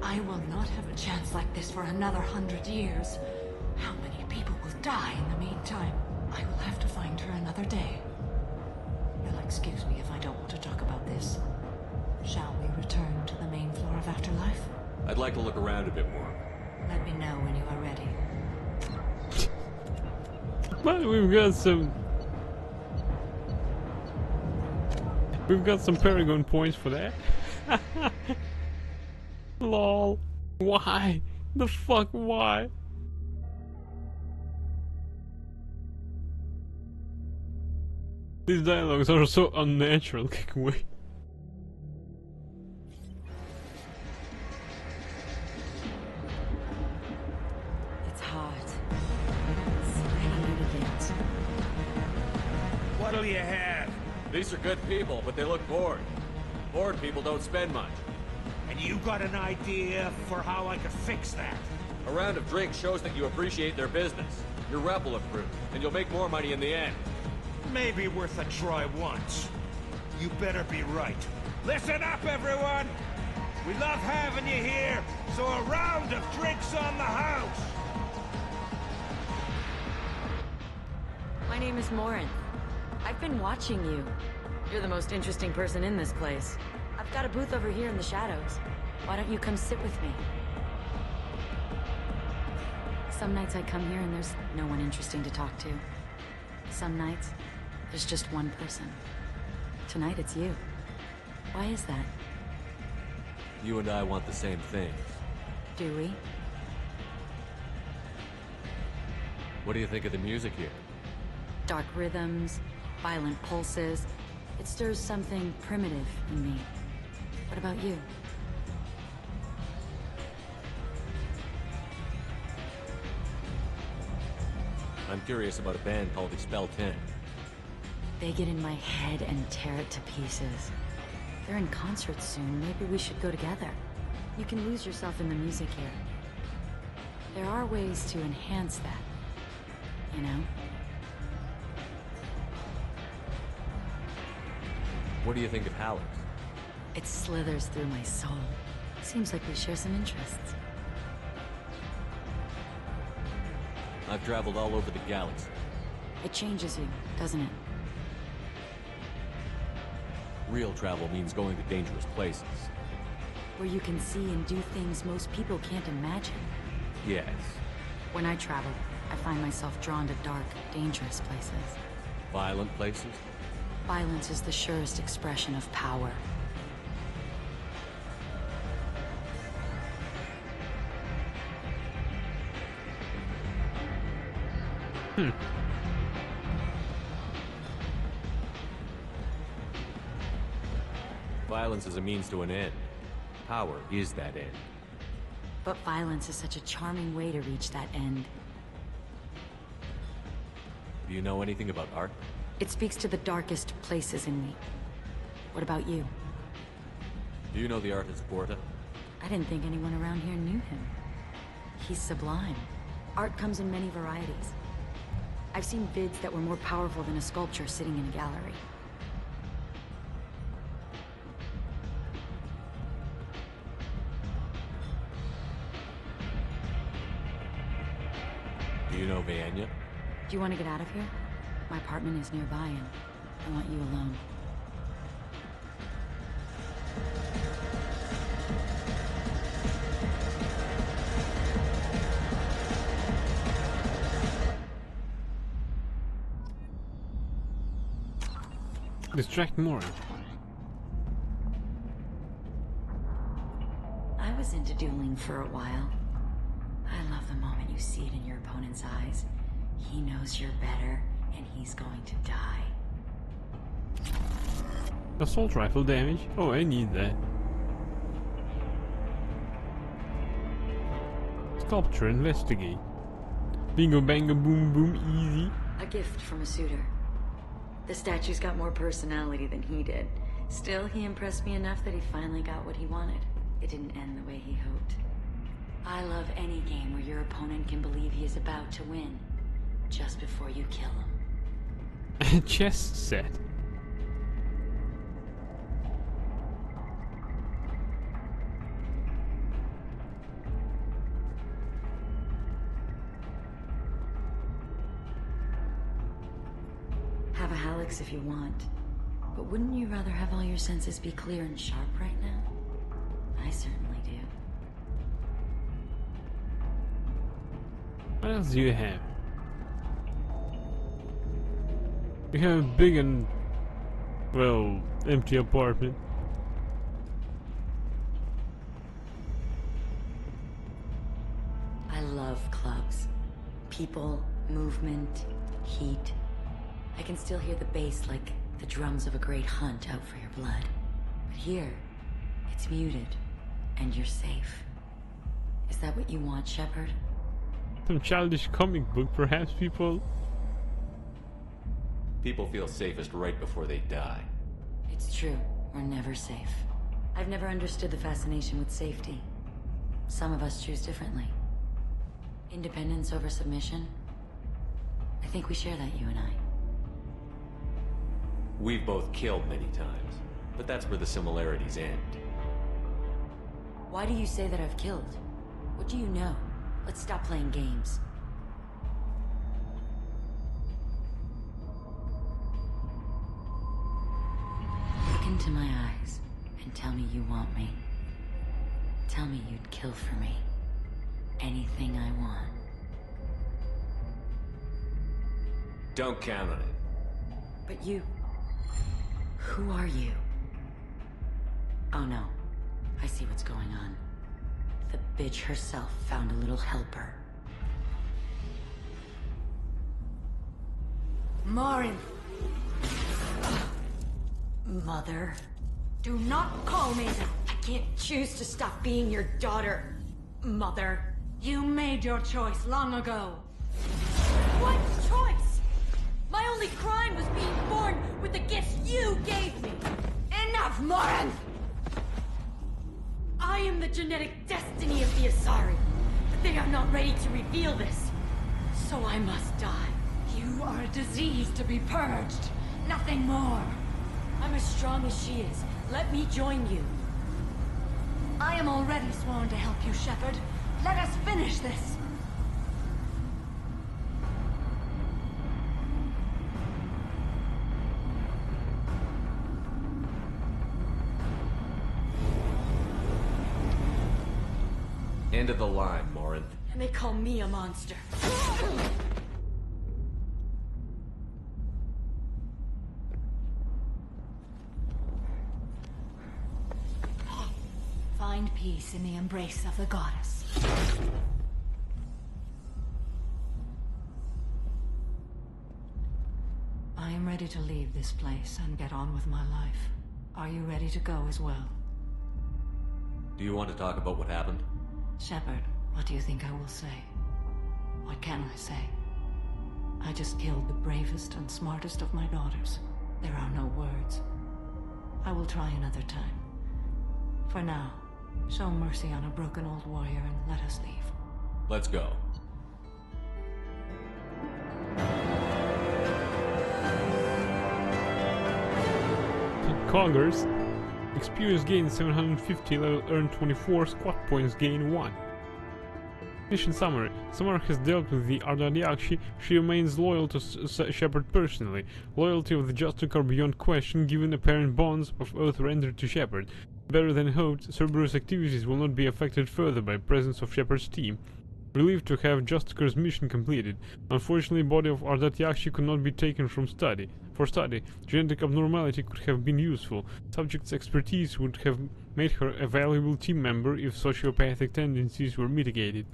[SPEAKER 17] I will not have a chance like this for another 100 years. How many people will die in the meantime? I will have to find her another day. You'll excuse me if I don't want to talk about this. Shall we return to the main floor of Afterlife?
[SPEAKER 2] I'd like to look around a bit more.
[SPEAKER 17] Let me know when you are ready.
[SPEAKER 3] But we've got some Paragon points for that. Lol. Why? The fuck, why? These dialogues are so unnatural. Kick away.
[SPEAKER 17] It's hot. I need to dance.
[SPEAKER 7] What'll you have?
[SPEAKER 2] These are good people, but they look bored. Bored people don't spend much.
[SPEAKER 7] And you got an idea for how I could fix that?
[SPEAKER 2] A round of drinks shows that you appreciate their business. Your rep will improve, and you'll make more money in the end.
[SPEAKER 7] Maybe worth a try once. You better be right. Listen up, everyone! We love having you here, so a round of drinks on the house!
[SPEAKER 17] My name is Morin. I've been watching you. You're the most interesting person in this place. I've got a booth over here in the shadows. Why don't you come sit with me? Some nights I come here and there's no one interesting to talk to. Some nights, there's just one person. Tonight it's you. Why is that?
[SPEAKER 2] You and I want the same things.
[SPEAKER 17] Do we?
[SPEAKER 2] What do you think of the music here?
[SPEAKER 17] Dark rhythms, violent pulses. It stirs something primitive in me. What about you?
[SPEAKER 2] I'm curious about a band called Expel 10.
[SPEAKER 17] They get in my head and tear it to pieces. They're in concert soon. Maybe we should go together. You can lose yourself in the music here. There are ways to enhance that, you know?
[SPEAKER 2] What do you think of Hallex?
[SPEAKER 17] It slithers through my soul. Seems like we share some interests.
[SPEAKER 2] I've traveled all over the galaxy.
[SPEAKER 17] It changes you, doesn't it?
[SPEAKER 2] Real travel means going to dangerous places.
[SPEAKER 17] Where you can see and do things most people can't imagine.
[SPEAKER 2] Yes.
[SPEAKER 17] When I travel, I find myself drawn to dark, dangerous places.
[SPEAKER 2] Violent places?
[SPEAKER 17] Violence is the surest expression of power.
[SPEAKER 2] Violence is a means to an end. Power is that end.
[SPEAKER 17] But violence is such a charming way to reach that end.
[SPEAKER 2] Do you know anything about art?
[SPEAKER 17] It speaks to the darkest places in me. What about you?
[SPEAKER 2] Do you know the artist Borta?
[SPEAKER 17] I didn't think anyone around here knew him. He's sublime. Art comes in many varieties. I've seen vids that were more powerful than a sculpture sitting in a gallery.
[SPEAKER 2] Do you know Vaenya?
[SPEAKER 17] Do you want to get out of here? My apartment is nearby and I want you alone.
[SPEAKER 3] Distract Morin.
[SPEAKER 17] I was into dueling for a while. I love the moment you see it in your opponent's eyes. He knows you're better, and he's going to die.
[SPEAKER 3] Assault rifle damage? Oh, I need that. Sculpture, investigate. Bingo bango boom boom easy.
[SPEAKER 17] A gift from a suitor. The statue's got more personality than he did. Still, he impressed me enough that he finally got what he wanted. It didn't end the way he hoped. I love any game where your opponent can believe he is about to win, just before you kill him.
[SPEAKER 3] Chess set.
[SPEAKER 12] a Hallex if you want. But wouldn't you rather have all your senses be clear and sharp right now? I certainly do.
[SPEAKER 3] What else do you have? You have a big and, well, empty apartment.
[SPEAKER 12] I love clubs. People, movement, heat. I can still hear the bass like the drums of a great hunt out for your blood. But here, it's muted, and you're safe. Is that what you want, Shepard?
[SPEAKER 3] Some childish comic book, perhaps, people?
[SPEAKER 2] People feel safest right before they die.
[SPEAKER 12] It's true. We're never safe. I've never understood the fascination with safety. Some of us choose differently. Independence over submission? I think we share that, you and I.
[SPEAKER 2] We've both killed many times, but that's where the similarities end.
[SPEAKER 12] Why do you say that I've killed? What do you know? Let's stop playing games. Look into my eyes and tell me you want me. Tell me you'd kill for me. Anything I want.
[SPEAKER 2] Don't count on it.
[SPEAKER 12] But you... Who are you? Oh no. I see what's going on. The bitch herself found a little helper. Morin! Mother. Do not call me that. I can't choose to stop being your daughter. Mother. You made your choice long ago. What choice? My only crime was being born with the gifts you gave me. Enough, Morin! I am the genetic destiny of the Asari, but they are not ready to reveal this. So I must die. You are a disease to be purged. Nothing more. I'm as strong as she is. Let me join you. I am already sworn to help you, Shepard. Let us finish this.
[SPEAKER 2] End of the line, Morin.
[SPEAKER 12] And they call me a monster.
[SPEAKER 1] Find peace in the embrace of the goddess. I am ready to leave this place and get on with my life. Are you ready to go as well?
[SPEAKER 2] Do you want to talk about what happened?
[SPEAKER 1] Shepard, what do you think I will say? What can I say? I just killed the bravest and smartest of my daughters. There are no words. I will try another time. For now, show mercy on a broken old warrior and let us leave.
[SPEAKER 2] Let's go.
[SPEAKER 3] Coggers. Experience gain 750, level earn 24, squad points gain 1. Mission summary. Samara has dealt with the Ardat Yakshi. She remains loyal to Shepard personally. Loyalty of the Justice are beyond question given apparent bonds of oath rendered to Shepard. Better than hoped, Cerberus activities will not be affected further by presence of Shepard's team. Relieved to have Justicar's mission completed. Unfortunately, body of Ardat Yakshi could not be taken from study. For study, genetic abnormality could have been useful. Subject's expertise would have made her a valuable team member if sociopathic tendencies were mitigated.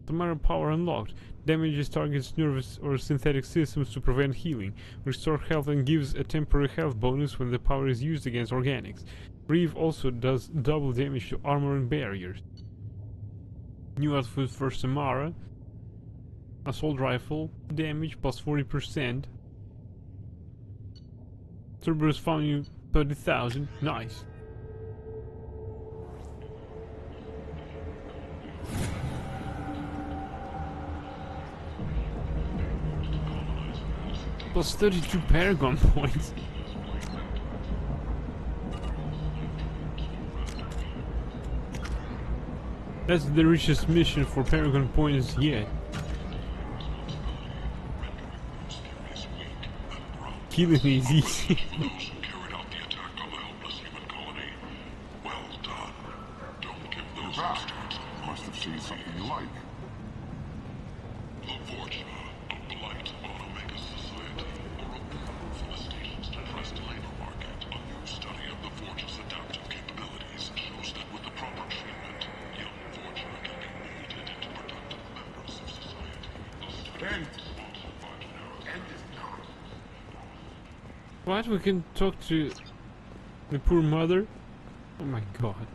[SPEAKER 3] Samara power unlocked. Damages targets nervous or synthetic systems to prevent healing. Restore health and gives a temporary health bonus when the power is used against organics. Reeve also does double damage to armor and barriers. New outfit for Samara. Assault rifle. Damage plus 40%. Cerberus found you 30,000. Nice. Plus 32 Paragon points. That's the richest mission for Paragon points yet. killing is easy.
[SPEAKER 10] Those who carried out the attack on the helpless human colony. Well done. Don't give those bastards.
[SPEAKER 11] Must have seen something you like.
[SPEAKER 10] LaForgia, a blight on Omega society, or a boon for the station's depressed labor market. A new study of the Forge's adaptive capabilities shows that with the proper treatment, young Forgia can be molded into productive members of society.
[SPEAKER 3] What? We can talk to the poor mother? Oh my god.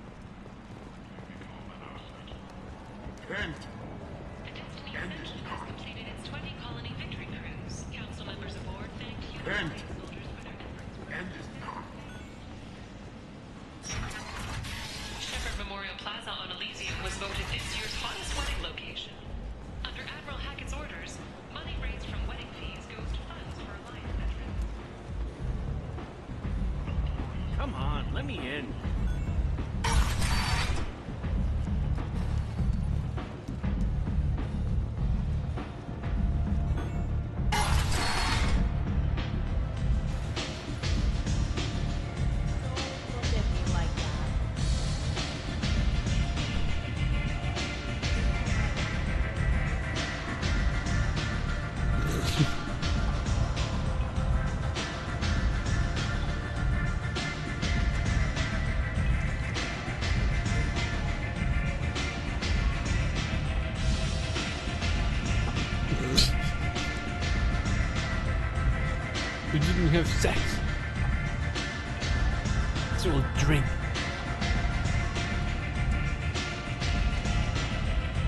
[SPEAKER 9] Destiny Ascension has completed its 20 colony victory cruise. Council members aboard thank human alliance soldiers for their efforts. Shepherd Memorial Plaza on Elysium was voted this year's hottest wedding location. Under Admiral Hackett's orders, money raised from wedding fees goes to funds for Alliance veterans.
[SPEAKER 7] Come on, let me in.
[SPEAKER 3] We didn't have sex. It's all drink.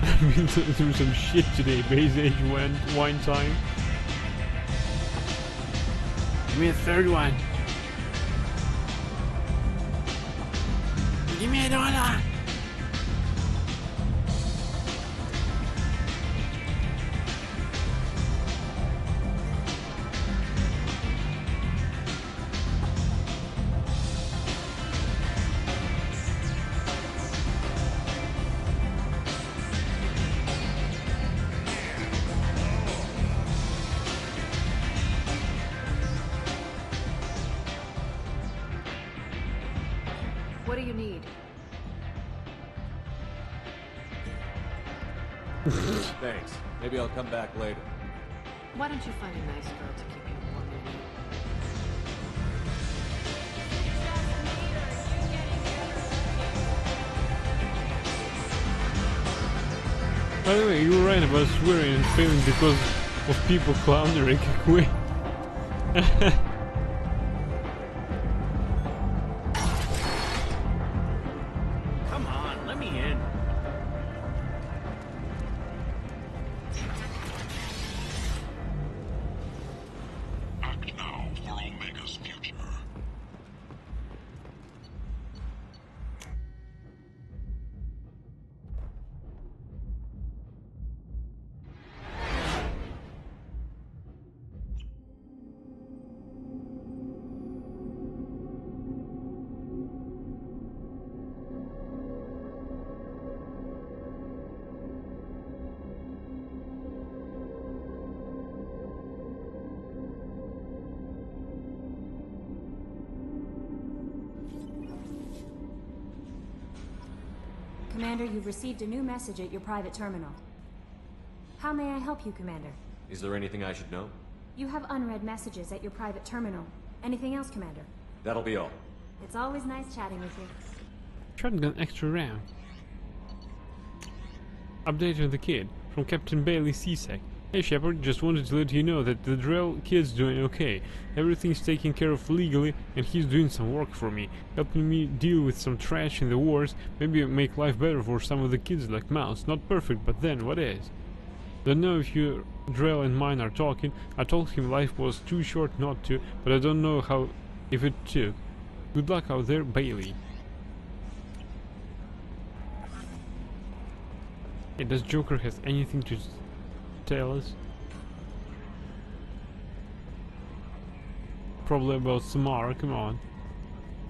[SPEAKER 3] I've been through some shit today. Base age wine time. Give me a third one. Give me $1.
[SPEAKER 5] What do you need?
[SPEAKER 2] Thanks. Maybe I'll come back later.
[SPEAKER 5] Why don't you find a nice girl to keep you warm and neat?
[SPEAKER 3] By the way, you were right about swearing and failing because of people clowning Quinn.
[SPEAKER 7] Come on, let me in.
[SPEAKER 10] Act now for Omega's future.
[SPEAKER 18] Commander, you've received a new message at your private terminal. How may I help you, Commander?
[SPEAKER 2] Is there anything I should know?
[SPEAKER 18] You have unread messages at your private terminal. Anything else, Commander?
[SPEAKER 2] That'll be all.
[SPEAKER 18] It's always nice chatting with you.
[SPEAKER 3] Shotgun extra round. Update on the kid from Captain Bailey Cesek. Hey Shepard, just wanted to let you know that the Drell kid's doing okay. Everything's taken care of legally and he's doing some work for me, helping me deal with some trash in the wars, maybe make life better for some of the kids like Mouse. Not perfect, but then what is? Don't know if you Drell and mine are talking. I told him life was too short not to, but I don't know how if it took. Good luck out there, Bailey. Hey, does Joker have anything to tell us? Probably about Samara, come on.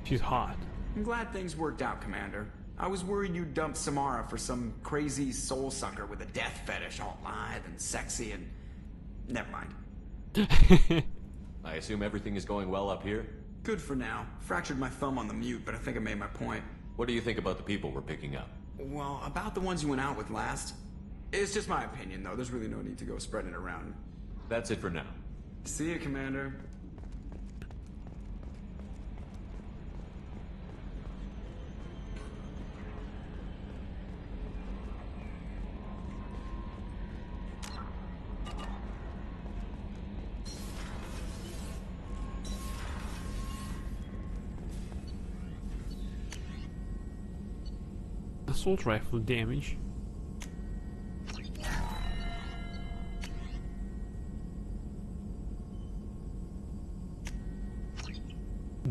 [SPEAKER 3] She's hot.
[SPEAKER 19] I'm glad things worked out, Commander. I was worried you'd dump Samara for some crazy soul sucker with a death fetish, all lithe and sexy and... never mind.
[SPEAKER 2] I assume everything is going well up here?
[SPEAKER 19] Good for now. Fractured my thumb on the mute, but I think I made my point.
[SPEAKER 2] What do you think about the people we're picking up?
[SPEAKER 19] Well, about the ones you went out with last. It's just my opinion, though. There's really no need to go spreading it around.
[SPEAKER 2] That's it for now.
[SPEAKER 19] See you, Commander.
[SPEAKER 3] Assault rifle damage.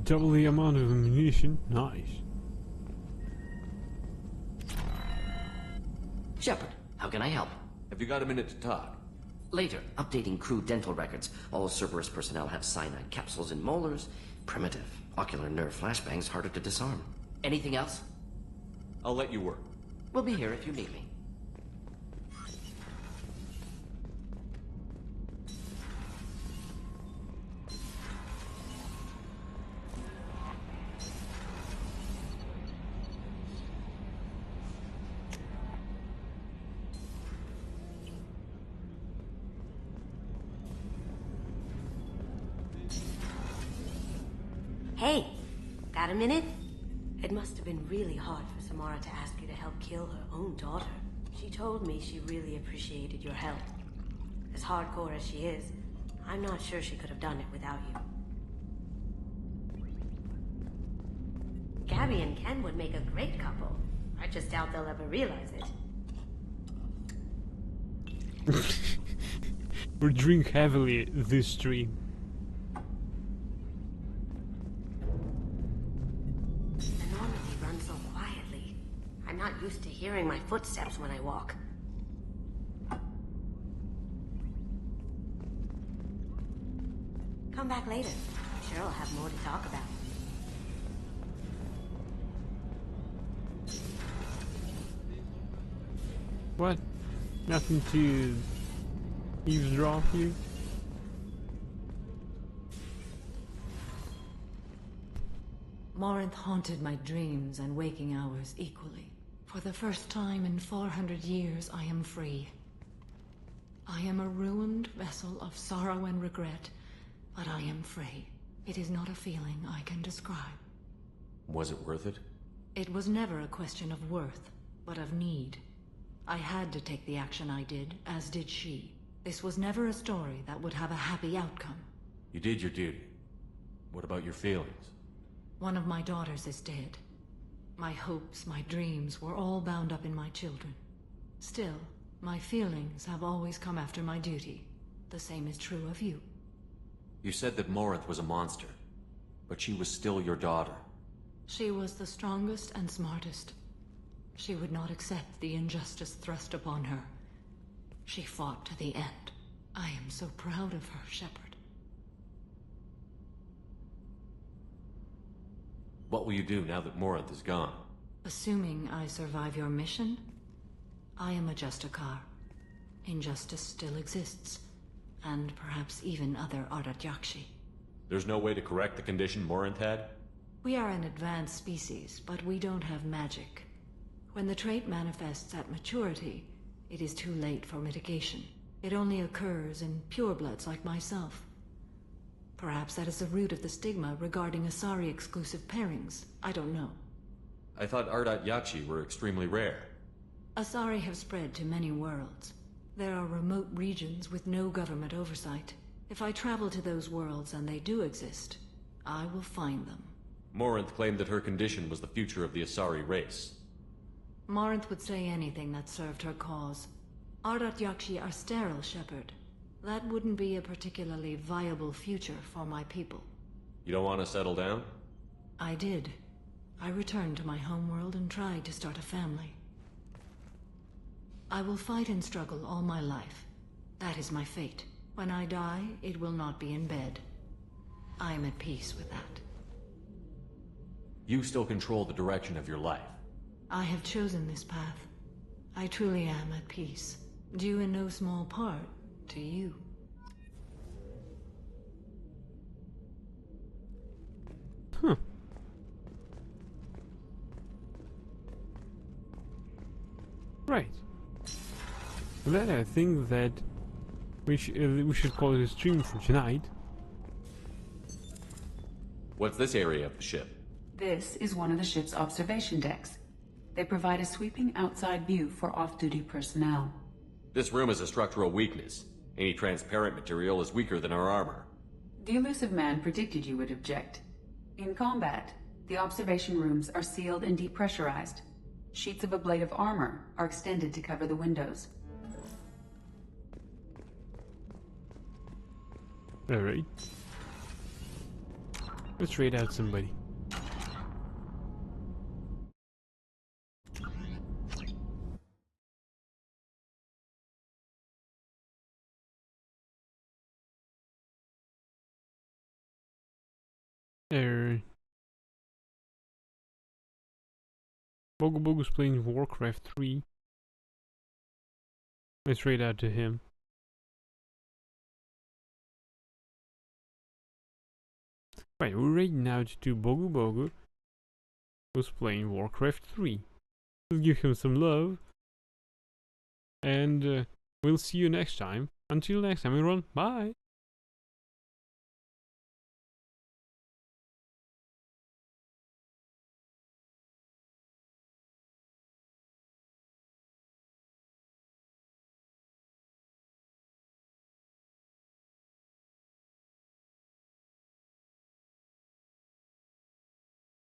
[SPEAKER 3] Double the amount of ammunition. Nice.
[SPEAKER 16] Shepard, how can I help?
[SPEAKER 2] Have you got a minute to talk?
[SPEAKER 16] Later, updating crew dental records. All Cerberus personnel have cyanide capsules in molars. Primitive. Ocular nerve flashbangs harder to disarm. Anything else?
[SPEAKER 2] I'll let you work.
[SPEAKER 16] We'll be here if you need me.
[SPEAKER 20] Hey, got a minute? It must have been really hard for Samara to ask you to help kill her own daughter. She told me she really appreciated your help. As hardcore as she is, I'm not sure she could have done it without you. Gabby and Ken would make a great couple. I just doubt they'll ever realize it.
[SPEAKER 3] We drink heavily this stream.
[SPEAKER 20] I'm not used to hearing my footsteps when I walk. Come back later. I'm sure I'll have more to talk about.
[SPEAKER 3] What? Nothing to eavesdrop here?
[SPEAKER 17] Morinth haunted my dreams and waking hours equally. For the first time in 400 years, I am free. I am a ruined vessel of sorrow and regret, but I am free. It is not a feeling I can describe.
[SPEAKER 2] Was it worth it?
[SPEAKER 17] It was never a question of worth, but of need. I had to take the action I did, as did she. This was never a story that would have a happy outcome.
[SPEAKER 2] You did your duty. What about your feelings?
[SPEAKER 17] One of my daughters is dead. My hopes, my dreams were all bound up in my children. Still, my feelings have always come after my duty. The same is true of you.
[SPEAKER 2] You said that Morinth was a monster, but she was still your daughter.
[SPEAKER 17] She was the strongest and smartest. She would not accept the injustice thrust upon her. She fought to the end. I am so proud of her, Shepard.
[SPEAKER 2] What will you do now that Morinth is gone?
[SPEAKER 17] Assuming I survive your mission, I am a Justicar. Injustice still exists, and perhaps even other Ardat Yakshi.
[SPEAKER 2] There's no way to correct the condition Morinth had?
[SPEAKER 17] We are an advanced species, but we don't have magic. When the trait manifests at maturity, it is too late for mitigation. It only occurs in purebloods like myself. Perhaps that is the root of the stigma regarding Asari-exclusive pairings. I don't know.
[SPEAKER 2] I thought Ardat Yakshi were extremely rare.
[SPEAKER 17] Asari have spread to many worlds. There are remote regions with no government oversight. If I travel to those worlds and they do exist, I will find them.
[SPEAKER 2] Morinth claimed that her condition was the future of the Asari race.
[SPEAKER 17] Morinth would say anything that served her cause. Ardat Yakshi are sterile, Shepard. That wouldn't be a particularly viable future for my people.
[SPEAKER 2] You don't want to settle down?
[SPEAKER 17] I did. I returned to my homeworld and tried to start a family. I will fight and struggle all my life. That is my fate. When I die, it will not be in bed. I am at peace with that.
[SPEAKER 2] You still control the direction of your life.
[SPEAKER 17] I have chosen this path. I truly am at peace, due in no small part to you.
[SPEAKER 3] Huh. Right. Then I think that we should call it a stream for tonight.
[SPEAKER 2] What's this area of the ship?
[SPEAKER 4] This is one of the ship's observation decks. They provide a sweeping outside view for off-duty personnel.
[SPEAKER 2] This room is a structural weakness. Any transparent material is weaker than our armor.
[SPEAKER 4] The Illusive Man predicted you would object. In combat, the observation rooms are sealed and depressurized. Sheets of ablative armor are extended to cover the windows.
[SPEAKER 3] Alright. Let's raid out somebody. Bogu Bogu's playing Warcraft 3. Let's raid out to him. Right, we're raiding out to Bogu Bogu, who's playing Warcraft 3. Let's give him some love. And we'll see you next time. Until next time, everyone. Bye!